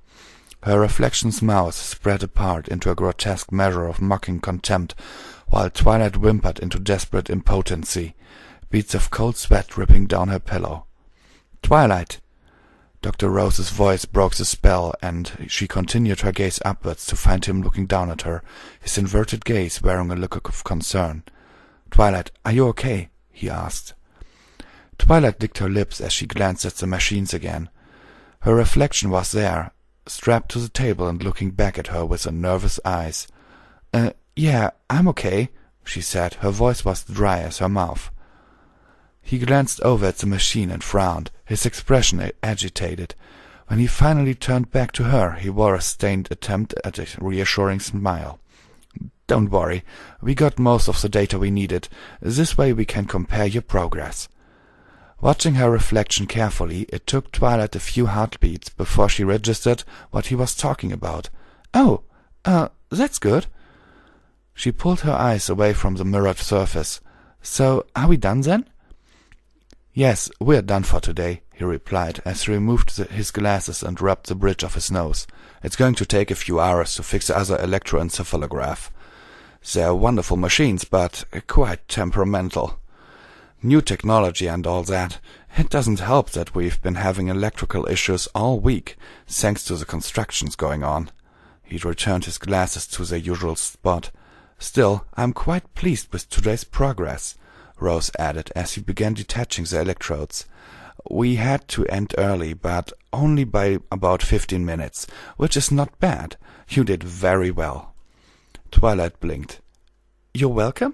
Her reflection's mouth spread apart into a grotesque measure of mocking contempt, while Twilight whimpered into desperate impotency, beads of cold sweat dripping down her pillow. "Twilight!" Dr. Rose's voice broke the spell, and she continued her gaze upwards to find him looking down at her, his inverted gaze wearing a look of concern. "Twilight, are you okay?" he asked. Twilight licked her lips as she glanced at the machines again. Her reflection was there, strapped to the table and looking back at her with nervous eyes. Yeah, I'm okay," she said. Her voice was dry as her mouth. He glanced over at the machine and frowned, his expression agitated. When he finally turned back to her, he wore a stained attempt at a reassuring smile. "Don't worry, we got most of the data we needed. This way we can compare your progress." Watching her reflection carefully, it took Twilight a few heartbeats before she registered what he was talking about. "Oh, that's good." She pulled her eyes away from the mirrored surface. "So, are we done then?" "Yes, we're done for today," he replied as he removed his glasses and rubbed the bridge of his nose. "It's going to take a few hours to fix the other electroencephalograph. They're wonderful machines, but quite temperamental. New technology and all that. It doesn't help that we've been having electrical issues all week, thanks to the constructions going on." He returned his glasses to their usual spot. "Still, I'm quite pleased with today's progress," Rose added as he began detaching the electrodes. "We had to end early, but only by about 15 minutes, which is not bad. You did very well." Twilight blinked. "You're welcome?"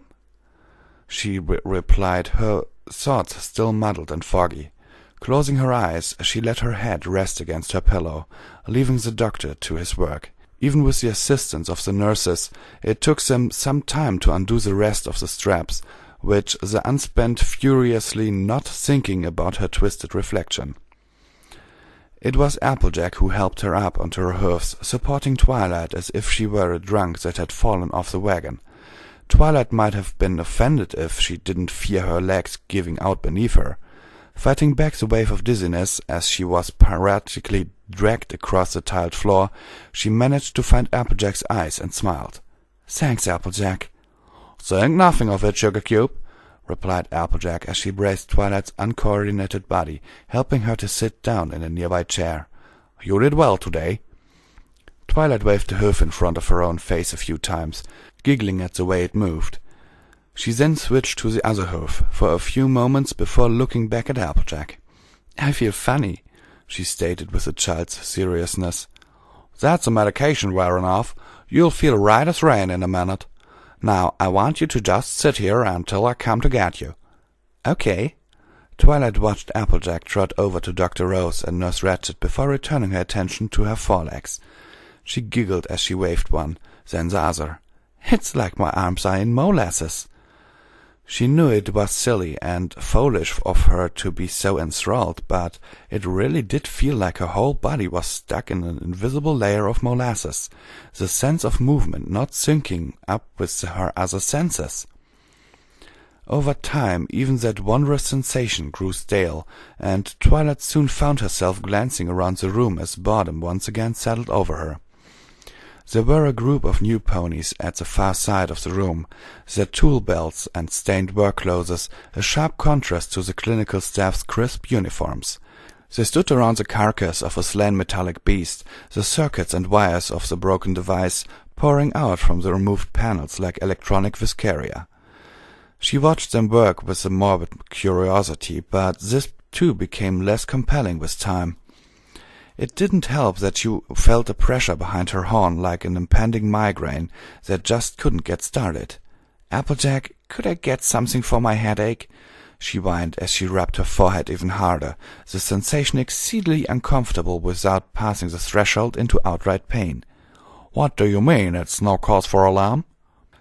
she replied, her thoughts still muddled and foggy. Closing her eyes, she let her head rest against her pillow, leaving the doctor to his work. Even with the assistance of the nurses, it took them some time to undo the rest of the straps, which the unspent furiously not thinking about her twisted reflection. It was Applejack who helped her up onto her hooves, supporting Twilight as if she were a drunk that had fallen off the wagon. Twilight might have been offended if she didn't fear her legs giving out beneath her. Fighting back the wave of dizziness as she was practically dragged across the tiled floor, she managed to find Applejack's eyes and smiled. "Thanks, Applejack." "Think nothing of it, Sugar Cube," replied Applejack as she braced Twilight's uncoordinated body, helping her to sit down in a nearby chair. "You did well today." Twilight waved the hoof in front of her own face a few times, giggling at the way it moved. She then switched to the other hoof for a few moments before looking back at Applejack. "I feel funny," she stated with a child's seriousness. "That's the medication wearing off. You'll feel right as rain in a minute. Now, I want you to just sit here until I come to get you." "Okay." Twilight watched Applejack trot over to Dr. Rose and Nurse Ratched before returning her attention to her forelegs. She giggled as she waved one, then the other. "It's like my arms are in molasses." She knew it was silly and foolish of her to be so enthralled, but it really did feel like her whole body was stuck in an invisible layer of molasses, the sense of movement not syncing up with her other senses. Over time, even that wondrous sensation grew stale, and Twilight soon found herself glancing around the room as boredom once again settled over her. There were a group of new ponies at the far side of the room, their tool belts and stained work clothes a sharp contrast to the clinical staff's crisp uniforms. They stood around the carcass of a slain metallic beast, the circuits and wires of the broken device pouring out from the removed panels like electronic viscaria. She watched them work with a morbid curiosity, but this too became less compelling with time. It didn't help that she felt a pressure behind her horn like an impending migraine that just couldn't get started. "Applejack, could I get something for my headache?" she whined as she rubbed her forehead even harder, the sensation exceedingly uncomfortable without passing the threshold into outright pain. "What do you mean? It's no cause for alarm?"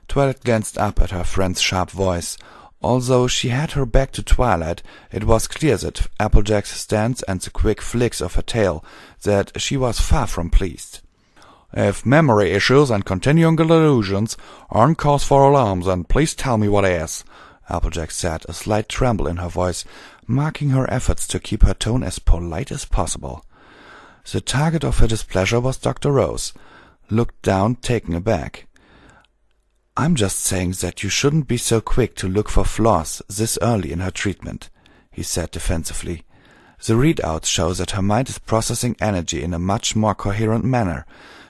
Twilight glanced up at her friend's sharp voice. Although she had her back to Twilight, it was clear that Applejack's stance and the quick flicks of her tail that she was far from pleased. "If memory issues and continuing delusions aren't cause for alarm, then please tell me what is," Applejack said, a slight tremble in her voice, marking her efforts to keep her tone as polite as possible. The target of her displeasure was Dr. Rose, looked down, taken aback. "I'm just saying that you shouldn't be so quick to look for flaws this early in her treatment," he said defensively. "The readouts show that her mind is processing energy in a much more coherent manner.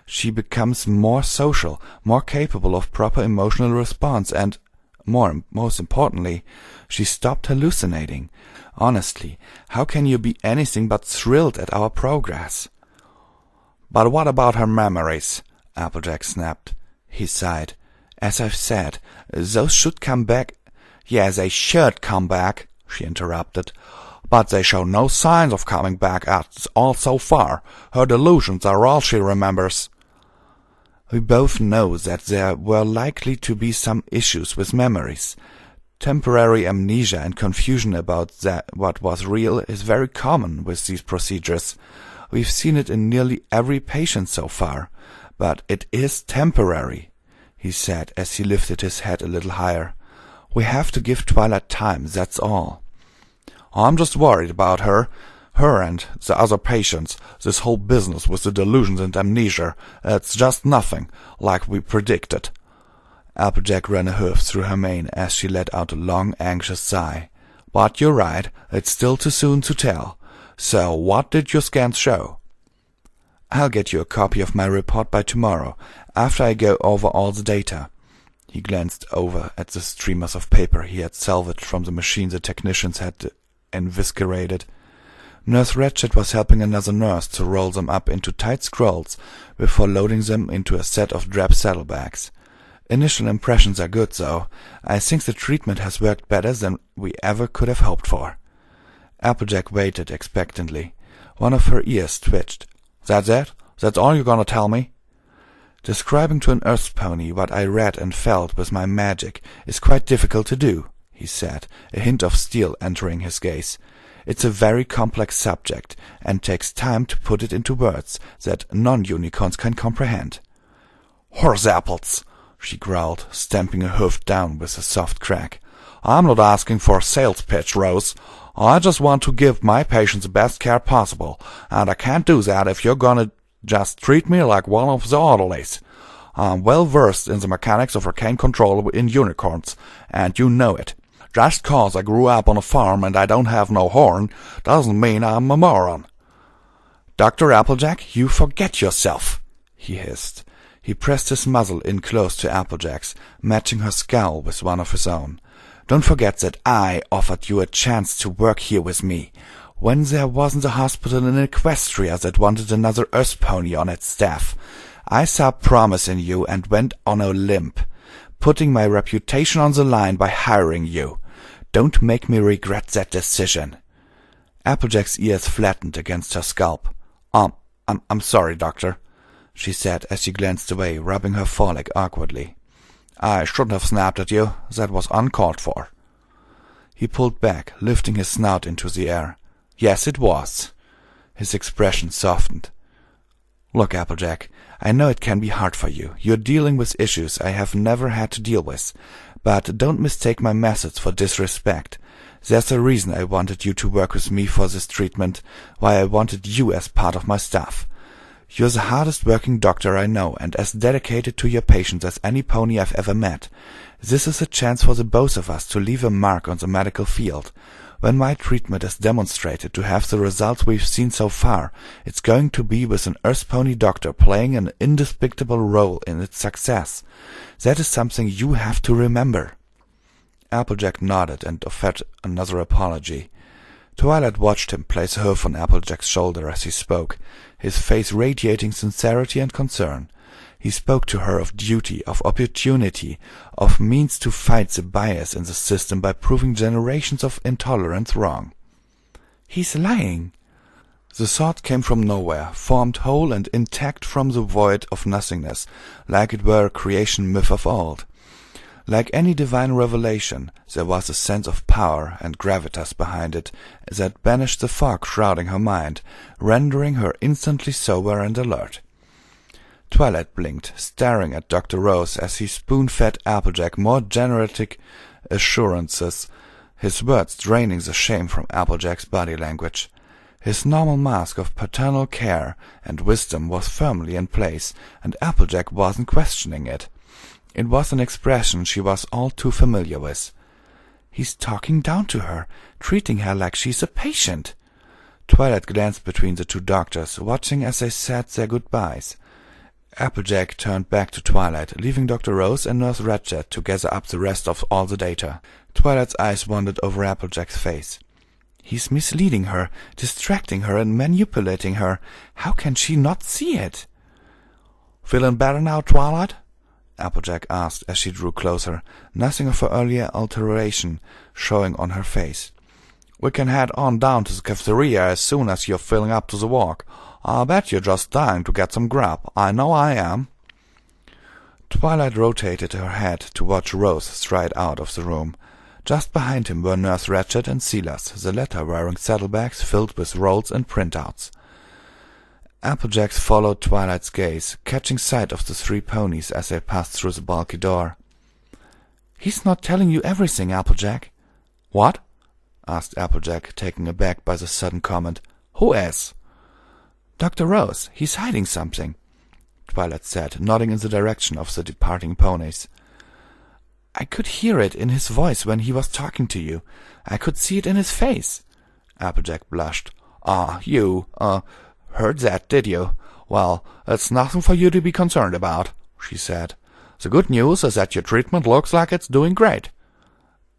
She becomes more social, more capable of proper emotional response, and, most importantly, she stopped hallucinating. Honestly, how can you be anything but thrilled at our progress?" "But what about her memories?" Applejack snapped. He sighed. "As I've said, those should come back—" "Yeah, they should come back," she interrupted. but they show no signs of coming back at all so far. Her delusions are all she remembers." We both know that there were likely to be some issues with memories. Temporary amnesia and confusion about what was real is very common with these procedures. We've seen it in nearly every patient so far. But it is temporary, he said as he lifted his head a little higher. We have to give Twilight time, that's all. I'm just worried about her and the other patients. This whole business with the delusions and amnesia, it's just nothing, like we predicted. Applejack ran a hoof through her mane as she let out a long, anxious sigh. But you're right, it's still too soon to tell. So what did your scans show? I'll get you a copy of my report by tomorrow, after I go over all the data. He glanced over at the streamers of paper he had salvaged from the machine the technicians had eviscerated. Nurse Ratched was helping another nurse to roll them up into tight scrolls before loading them into a set of drab saddlebags. Initial impressions are good, though. I think the treatment has worked better than we ever could have hoped for. Applejack waited expectantly. One of her ears twitched. That's it? That's all you're gonna tell me? Describing to an Earth pony what I read and felt with my magic is quite difficult to do, he said, a hint of steel entering his gaze. It's a very complex subject, and takes time to put it into words that non-unicorns can comprehend. Horse apples, she growled, stamping a hoof down with a soft crack. I'm not asking for a sales pitch, Rose. I just want to give my patients the best care possible, and I can't do that if you're gonna just treat me like one of the orderlies. I'm well versed in the mechanics of arcane control in unicorns, and you know it. Just 'cause I grew up on a farm and I don't have no horn, doesn't mean I'm a moron. Dr. Applejack, you forget yourself, he hissed. He pressed his muzzle in close to Applejack's, matching her scowl with one of his own. Don't forget that I offered you a chance to work here with me, when there wasn't a hospital in Equestria that wanted another Earth pony on its staff. I saw promise in you and went on a limb, putting my reputation on the line by hiring you. Don't make me regret that decision. Applejack's ears flattened against her scalp. I'm sorry, Doctor, she said as she glanced away, rubbing her foreleg awkwardly. I shouldn't have snapped at you. That was uncalled for. He pulled back, lifting his snout into the air. Yes, it was. His expression softened. Look, Applejack, I know it can be hard for you. You're dealing with issues I have never had to deal with. But don't mistake my methods for disrespect. There's a reason I wanted you to work with me for this treatment, why I wanted you as part of my staff. You're the hardest working doctor I know, and as dedicated to your patients as any pony I've ever met. This is a chance for the both of us to leave a mark on the medical field. When my treatment is demonstrated to have the results we've seen so far, it's going to be with an Earth pony doctor playing an indisputable role in its success. That is something you have to remember. Applejack nodded and offered another apology. Twilight watched him place a hoof on Applejack's shoulder as he spoke, his face radiating sincerity and concern. He spoke to her of duty, of opportunity, of means to fight the bias in the system by proving generations of intolerance wrong. He's lying. The thought came from nowhere, formed whole and intact from the void of nothingness, like it were a creation myth of old. Like any divine revelation, there was a sense of power and gravitas behind it that banished the fog shrouding her mind, rendering her instantly sober and alert. Twilight blinked, staring at Dr. Rose as he spoon-fed Applejack more generic assurances, his words draining the shame from Applejack's body language. His normal mask of paternal care and wisdom was firmly in place, and Applejack wasn't questioning it. It was an expression she was all too familiar with. He's talking down to her, treating her like she's a patient. Twilight glanced between the two doctors, watching as they said their goodbyes. Applejack turned back to Twilight, leaving Dr. Rose and Nurse Ratched to gather up the rest of all the data. Twilight's eyes wandered over Applejack's face. He's misleading her, distracting her, and manipulating her. How can she not see it? Feeling better now, Twilight? Applejack asked as she drew closer, nothing of her earlier alteration showing on her face. We can head on down to the cafeteria as soon as you're filling up to the walk. I bet you're just dying to get some grub. I know I am." Twilight rotated her head to watch Rose stride out of the room. Just behind him were Nurse Ratched and Silas, the latter wearing saddlebags filled with rolls and printouts. Applejack followed Twilight's gaze, catching sight of the 3 ponies as they passed through the bulky door. "He's not telling you everything, Applejack." "What?" asked Applejack, taken aback by the sudden comment. "Who is?" "Dr. Rose. He's hiding something," Twilight said, nodding in the direction of the departing ponies. "I could hear it in his voice when he was talking to you. I could see it in his face." Applejack blushed. You heard that, did you? Well, it's nothing for you to be concerned about," she said. "The good news is that your treatment looks like it's doing great."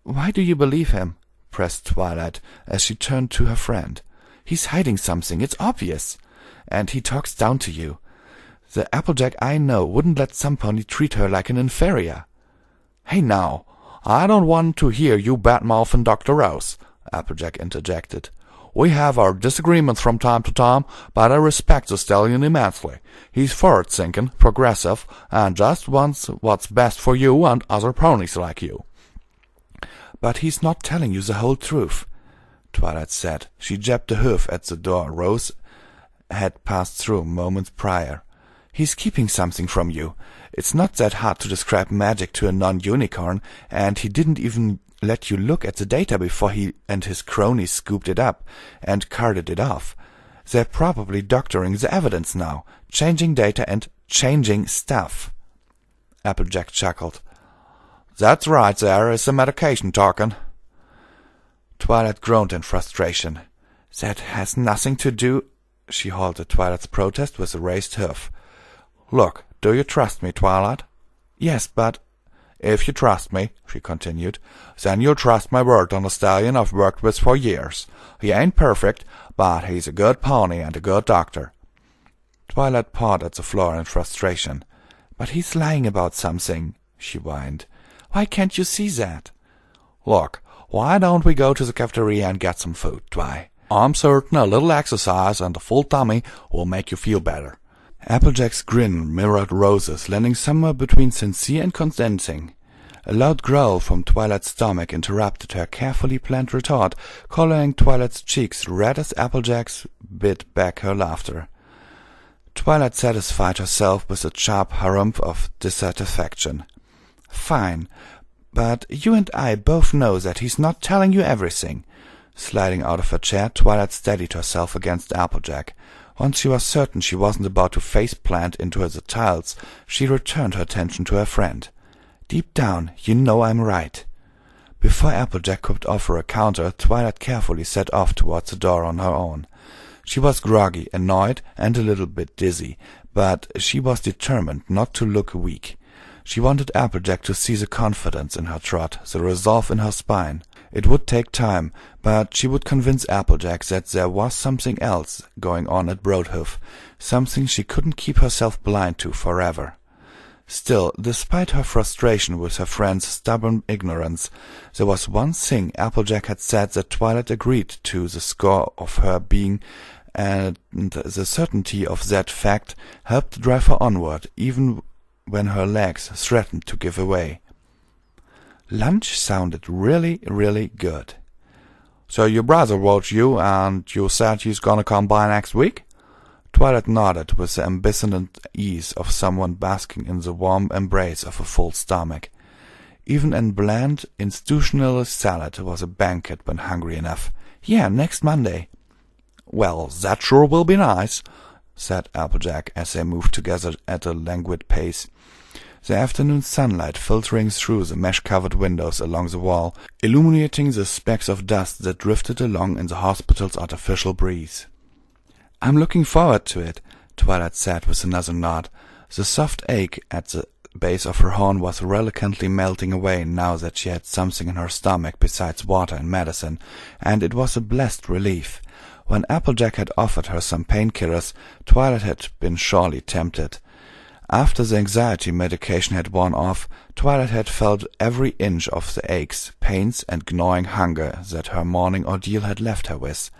"Why do you believe him?" pressed Twilight, as she turned to her friend. "He's hiding something, it's obvious. And he talks down to you. The Applejack I know wouldn't let some pony treat her like an inferior." "Hey now, I don't want to hear you bad-mouthing Dr. Rose," Applejack interjected. "We have our disagreements from time to time, but I respect the stallion immensely. He's forward-thinking, progressive, and just wants what's best for you and other ponies like you." "But he's not telling you the whole truth," Twilight said. She jabbed the hoof at the door Rose had passed through moments prior. "He's keeping something from you. It's not that hard to describe magic to a non-unicorn, and he didn't even let you look at the data before he and his cronies scooped it up and carted it off. They're probably doctoring the evidence now, changing data and changing stuff." Applejack chuckled. "That's right, there is the medication talking." Twilight groaned in frustration. "That has nothing to do—" She halted Twilight's protest with a raised hoof. "Look, do you trust me, Twilight?" "Yes, but—" "If you trust me," she continued, "then you'll trust my word on a stallion I've worked with for years. He ain't perfect, but he's a good pony and a good doctor." Twilight pawed at the floor in frustration. "But he's lying about something," she whined. "Why can't you see that?" "Look, why don't we go to the cafeteria and get some food, Twi? I'm certain a little exercise and a full tummy will make you feel better." Applejack's grin mirrored Rose's, landing somewhere between sincere and condensing. A loud growl from Twilight's stomach interrupted her carefully planned retort, coloring Twilight's cheeks red as Applejack's bit back her laughter. Twilight satisfied herself with a sharp harumph of dissatisfaction. "Fine, but you and I both know that he's not telling you everything." Sliding out of her chair, Twilight steadied herself against Applejack. Once she was certain she wasn't about to face-plant into the tiles, she returned her attention to her friend. "Deep down, you know I'm right." Before Applejack could offer a counter, Twilight carefully set off towards the door on her own. She was groggy, annoyed, and a little bit dizzy, but she was determined not to look weak. She wanted Applejack to see the confidence in her trot, the resolve in her spine. It would take time, but she would convince Applejack that there was something else going on at Broadhoof, something she couldn't keep herself blind to forever. Still, despite her frustration with her friend's stubborn ignorance, there was one thing Applejack had said that Twilight agreed to, the score of her being, and the certainty of that fact helped drive her onward, even when her legs threatened to give away. Lunch sounded really, really good. "So your brother wrote you, and you said he's gonna come by next week?" Twilight nodded with the ambivalent ease of someone basking in the warm embrace of a full stomach. Even a bland, institutional salad was a banquet when hungry enough. "Yeah, next Monday." "Well, that sure will be nice," said Applejack as they moved together at a languid pace. The afternoon sunlight filtering through the mesh-covered windows along the wall, illuminating the specks of dust that drifted along in the hospital's artificial breeze. "I'm looking forward to it," Twilight said with another nod. The soft ache at the base of her horn was reluctantly melting away now that she had something in her stomach besides water and medicine, and it was a blessed relief. When Applejack had offered her some painkillers, Twilight had been surely tempted. After the anxiety medication had worn off, Twilight had felt every inch of the aches, pains, and gnawing hunger that her morning ordeal had left her with.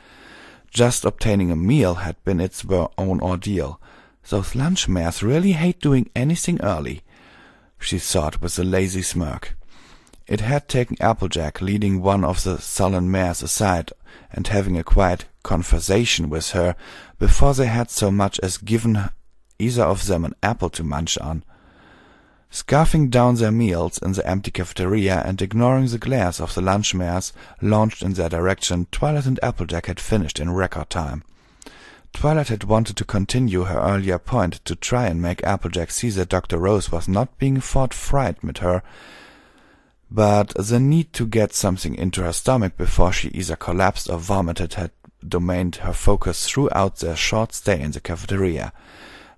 Just obtaining a meal had been its own ordeal. Those lunch mares really hate doing anything early, she thought with a lazy smirk. It had taken Applejack leading one of the sullen mares aside and having a quiet conversation with her before they had so much as given either of them an apple to munch on. Scarfing down their meals in the empty cafeteria and ignoring the glares of the lunch mares launched in their direction, Twilight and Applejack had finished in record time. Twilight had wanted to continue her earlier point to try and make Applejack see that Dr. Rose was not being forthright with her, but the need to get something into her stomach before she either collapsed or vomited had dominated her focus throughout their short stay in the cafeteria.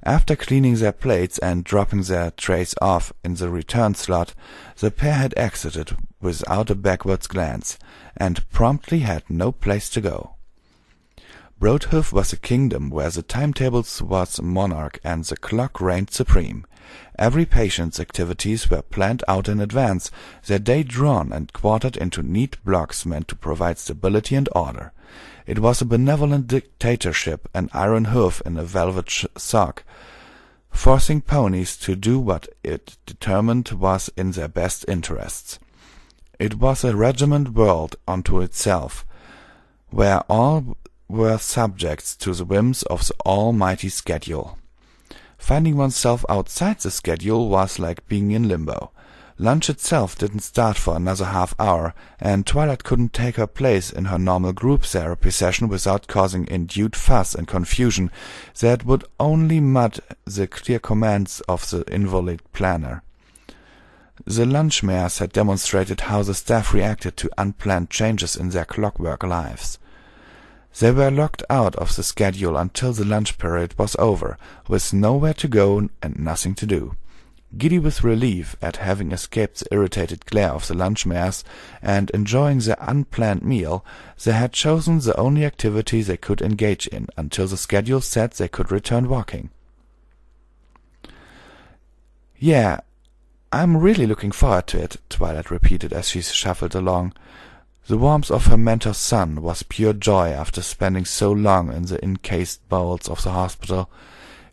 After cleaning their plates and dropping their trays off in the return slot, the pair had exited without a backwards glance, and promptly had no place to go. Broadhoof was a kingdom where the timetable was monarch and the clock reigned supreme. Every patient's activities were planned out in advance, their day drawn and quartered into neat blocks meant to provide stability and order. It was a benevolent dictatorship, an iron hoof in a velvet sock, forcing ponies to do what it determined was in their best interests. It was a regiment world unto itself, where all were subjects to the whims of the almighty schedule. Finding oneself outside the schedule was like being in limbo. Lunch itself didn't start for another half hour, and Twilight couldn't take her place in her normal group therapy session without causing undue fuss and confusion that would only mud the clear commands of the invalid planner. The lunch mares had demonstrated how the staff reacted to unplanned changes in their clockwork lives. They were locked out of the schedule until the lunch period was over, with nowhere to go and nothing to do. Giddy with relief at having escaped the irritated glare of the lunch mares and enjoying their unplanned meal, they had chosen the only activity they could engage in until the schedule said they could return walking. "Yeah, I'm really looking forward to it," Twilight repeated as she shuffled along. The warmth of her mentor's sun was pure joy after spending so long in the encased bowels of the hospital.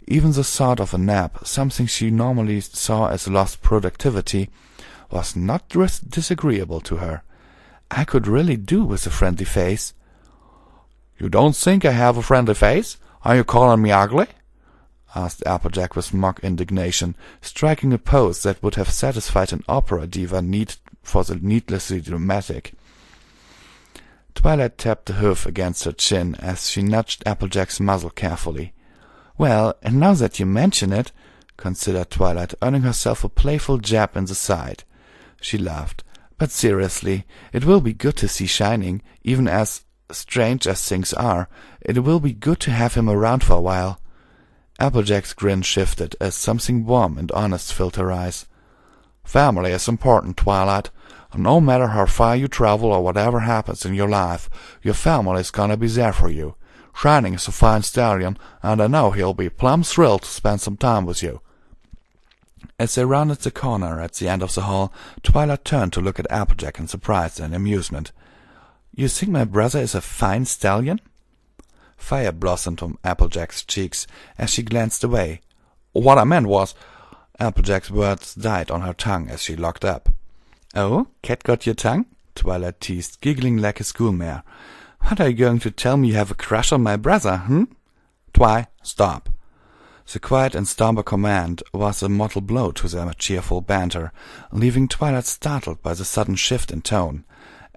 Even the thought of a nap, something she normally saw as lost productivity, was not disagreeable to her. I could really do with a friendly face. "You don't think I have a friendly face? Are you calling me ugly?" asked Applejack with mock indignation, striking a pose that would have satisfied an opera diva for the needlessly dramatic. Twilight tapped the hoof against her chin as she nudged Applejack's muzzle carefully. "Well, and now that you mention it," considered Twilight, earning herself a playful jab in the side. She laughed. "But seriously, it will be good to see Shining, even as strange as things are. It will be good to have him around for a while." Applejack's grin shifted as something warm and honest filled her eyes. "Family is important, Twilight. No matter how far you travel or whatever happens in your life, your family is gonna be there for you. Shining is a fine stallion, and I know he'll be plumb thrilled to spend some time with you." As they rounded the corner at the end of the hall, Twilight turned to look at Applejack in surprise and amusement. "You think my brother is a fine stallion?" Fire blossomed on Applejack's cheeks as she glanced away. "What I meant was—" Applejack's words died on her tongue as she looked up. "Oh, cat got your tongue?" Twilight teased, giggling like a schoolmare. "What are you going to tell me you have a crush on my brother, Twi, stop." The quiet and somber command was a mortal blow to their cheerful banter, leaving Twilight startled by the sudden shift in tone.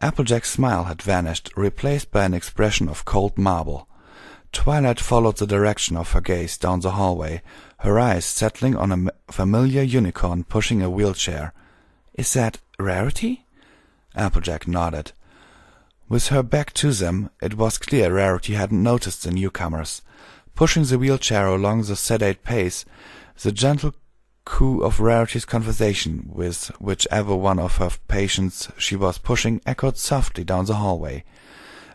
Applejack's smile had vanished, replaced by an expression of cold marble. Twilight followed the direction of her gaze down the hallway, her eyes settling on a familiar unicorn pushing a wheelchair. "Is that Rarity?" Applejack nodded. With her back to them, it was clear Rarity hadn't noticed the newcomers. Pushing the wheelchair along the sedate pace, the gentle coo of Rarity's conversation with whichever one of her patients she was pushing echoed softly down the hallway.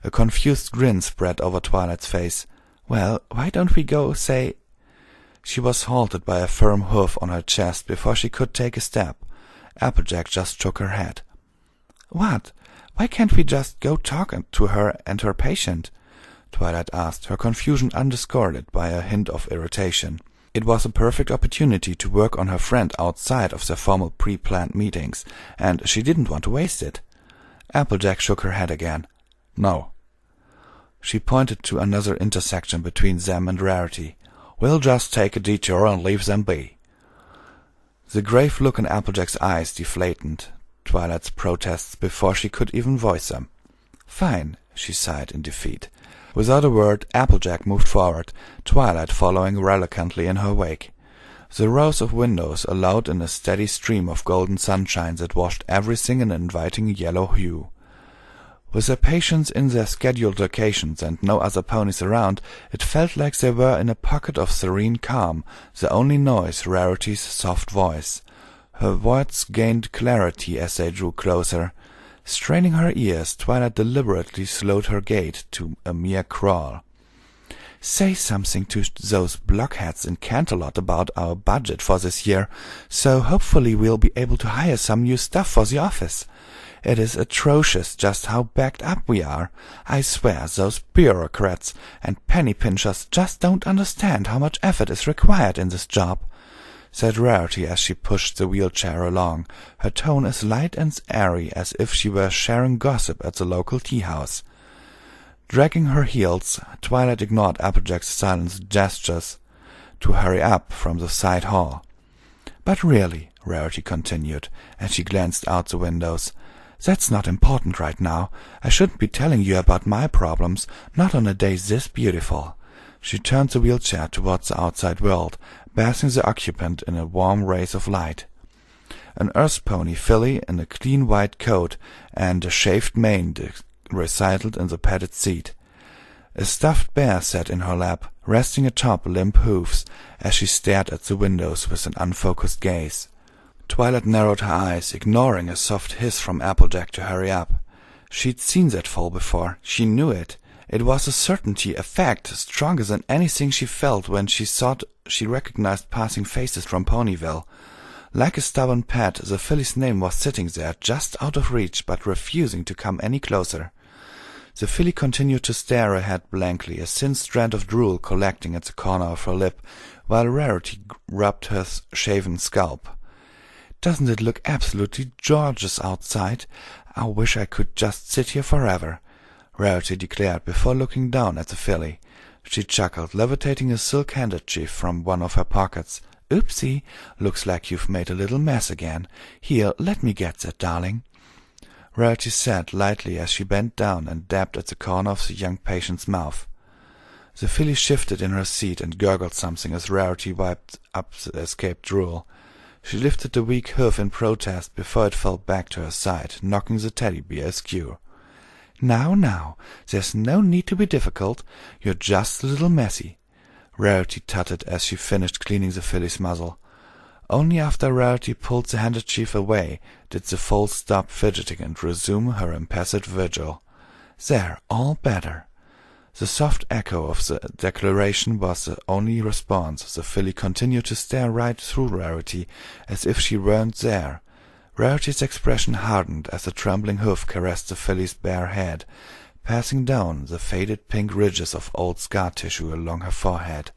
A confused grin spread over Twilight's face. "Well, why don't we go, say—" She was halted by a firm hoof on her chest before she could take a step. Applejack just shook her head. "What? Why can't we just go talk to her and her patient?" Twilight asked, her confusion underscored by a hint of irritation. It was a perfect opportunity to work on her friend outside of their formal pre-planned meetings, and she didn't want to waste it. Applejack shook her head again. "No." She pointed to another intersection between them and Rarity. "We'll just take a detour and leave them be." The grave look in Applejack's eyes deflated Twilight's protests before she could even voice them. "Fine," she sighed in defeat. Without a word, Applejack moved forward, Twilight following reluctantly in her wake. The rows of windows allowed in a steady stream of golden sunshine that washed everything in an inviting yellow hue. With their patients in their scheduled locations and no other ponies around, it felt like they were in a pocket of serene calm, the only noise Rarity's soft voice. Her words gained clarity as they drew closer. Straining her ears, Twilight deliberately slowed her gait to a mere crawl. "Say something to those blockheads in Canterlot about our budget for this year, so hopefully we'll be able to hire some new stuff for the office. It is atrocious just how backed up we are. I swear those bureaucrats and penny pinchers just don't understand how much effort is required in this job," said Rarity as she pushed the wheelchair along, her tone as light and airy as if she were sharing gossip at the local tea-house. Dragging her heels, Twilight ignored Applejack's silent gestures to hurry up from the side hall. "But really," Rarity continued, as she glanced out the windows, "that's not important right now. I shouldn't be telling you about my problems, not on a day this beautiful." She turned the wheelchair towards the outside world, bathing the occupant in a warm rays of light. An earth pony filly in a clean white coat and a shaved mane resided in the padded seat. A stuffed bear sat in her lap, resting atop limp hoofs as she stared at the windows with an unfocused gaze. Twilight narrowed her eyes, ignoring a soft hiss from Applejack to hurry up. She'd seen that fall before. She knew it. It was a certainty, a fact, stronger than anything she felt when she thought she recognized passing faces from Ponyville. Like a stubborn pet, the filly's name was sitting there, just out of reach, but refusing to come any closer. The filly continued to stare ahead blankly, a thin strand of drool collecting at the corner of her lip, while Rarity rubbed her shaven scalp. "Doesn't it look absolutely gorgeous outside? I wish I could just sit here forever," Rarity declared before looking down at the filly. She chuckled, levitating a silk handkerchief from one of her pockets. "Oopsie, looks like you've made a little mess again. Here, let me get that, darling," Rarity said lightly as she bent down and dabbed at the corner of the young patient's mouth. The filly shifted in her seat and gurgled something as Rarity wiped up the escaped drool. She lifted the weak hoof in protest before it fell back to her side, knocking the teddy bear askew. Now, there's no need to be difficult. You're just a little messy," Rarity tutted as she finished cleaning the filly's muzzle. Only after Rarity pulled the handkerchief away did the foal stop fidgeting and resume her impassive vigil. "There, all better." The soft echo of the declaration was the only response. The filly continued to stare right through Rarity, as if she weren't there. Rarity's expression hardened as the trembling hoof caressed the filly's bare head, passing down the faded pink ridges of old scar tissue along her forehead.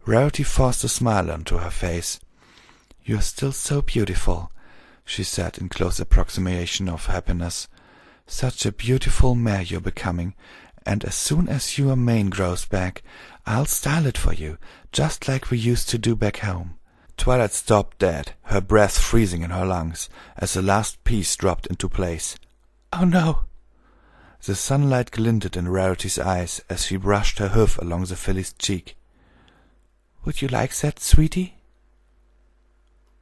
Rarity forced a smile onto her face. "You're still so beautiful," she said in close approximation of happiness. "Such a beautiful mare you're becoming, and as soon as your mane grows back, I'll style it for you, just like we used to do back home." Twilight stopped dead, her breath freezing in her lungs, as the last piece dropped into place. "Oh no!" The sunlight glinted in Rarity's eyes as she brushed her hoof along the filly's cheek. "Would you like that, sweetie?"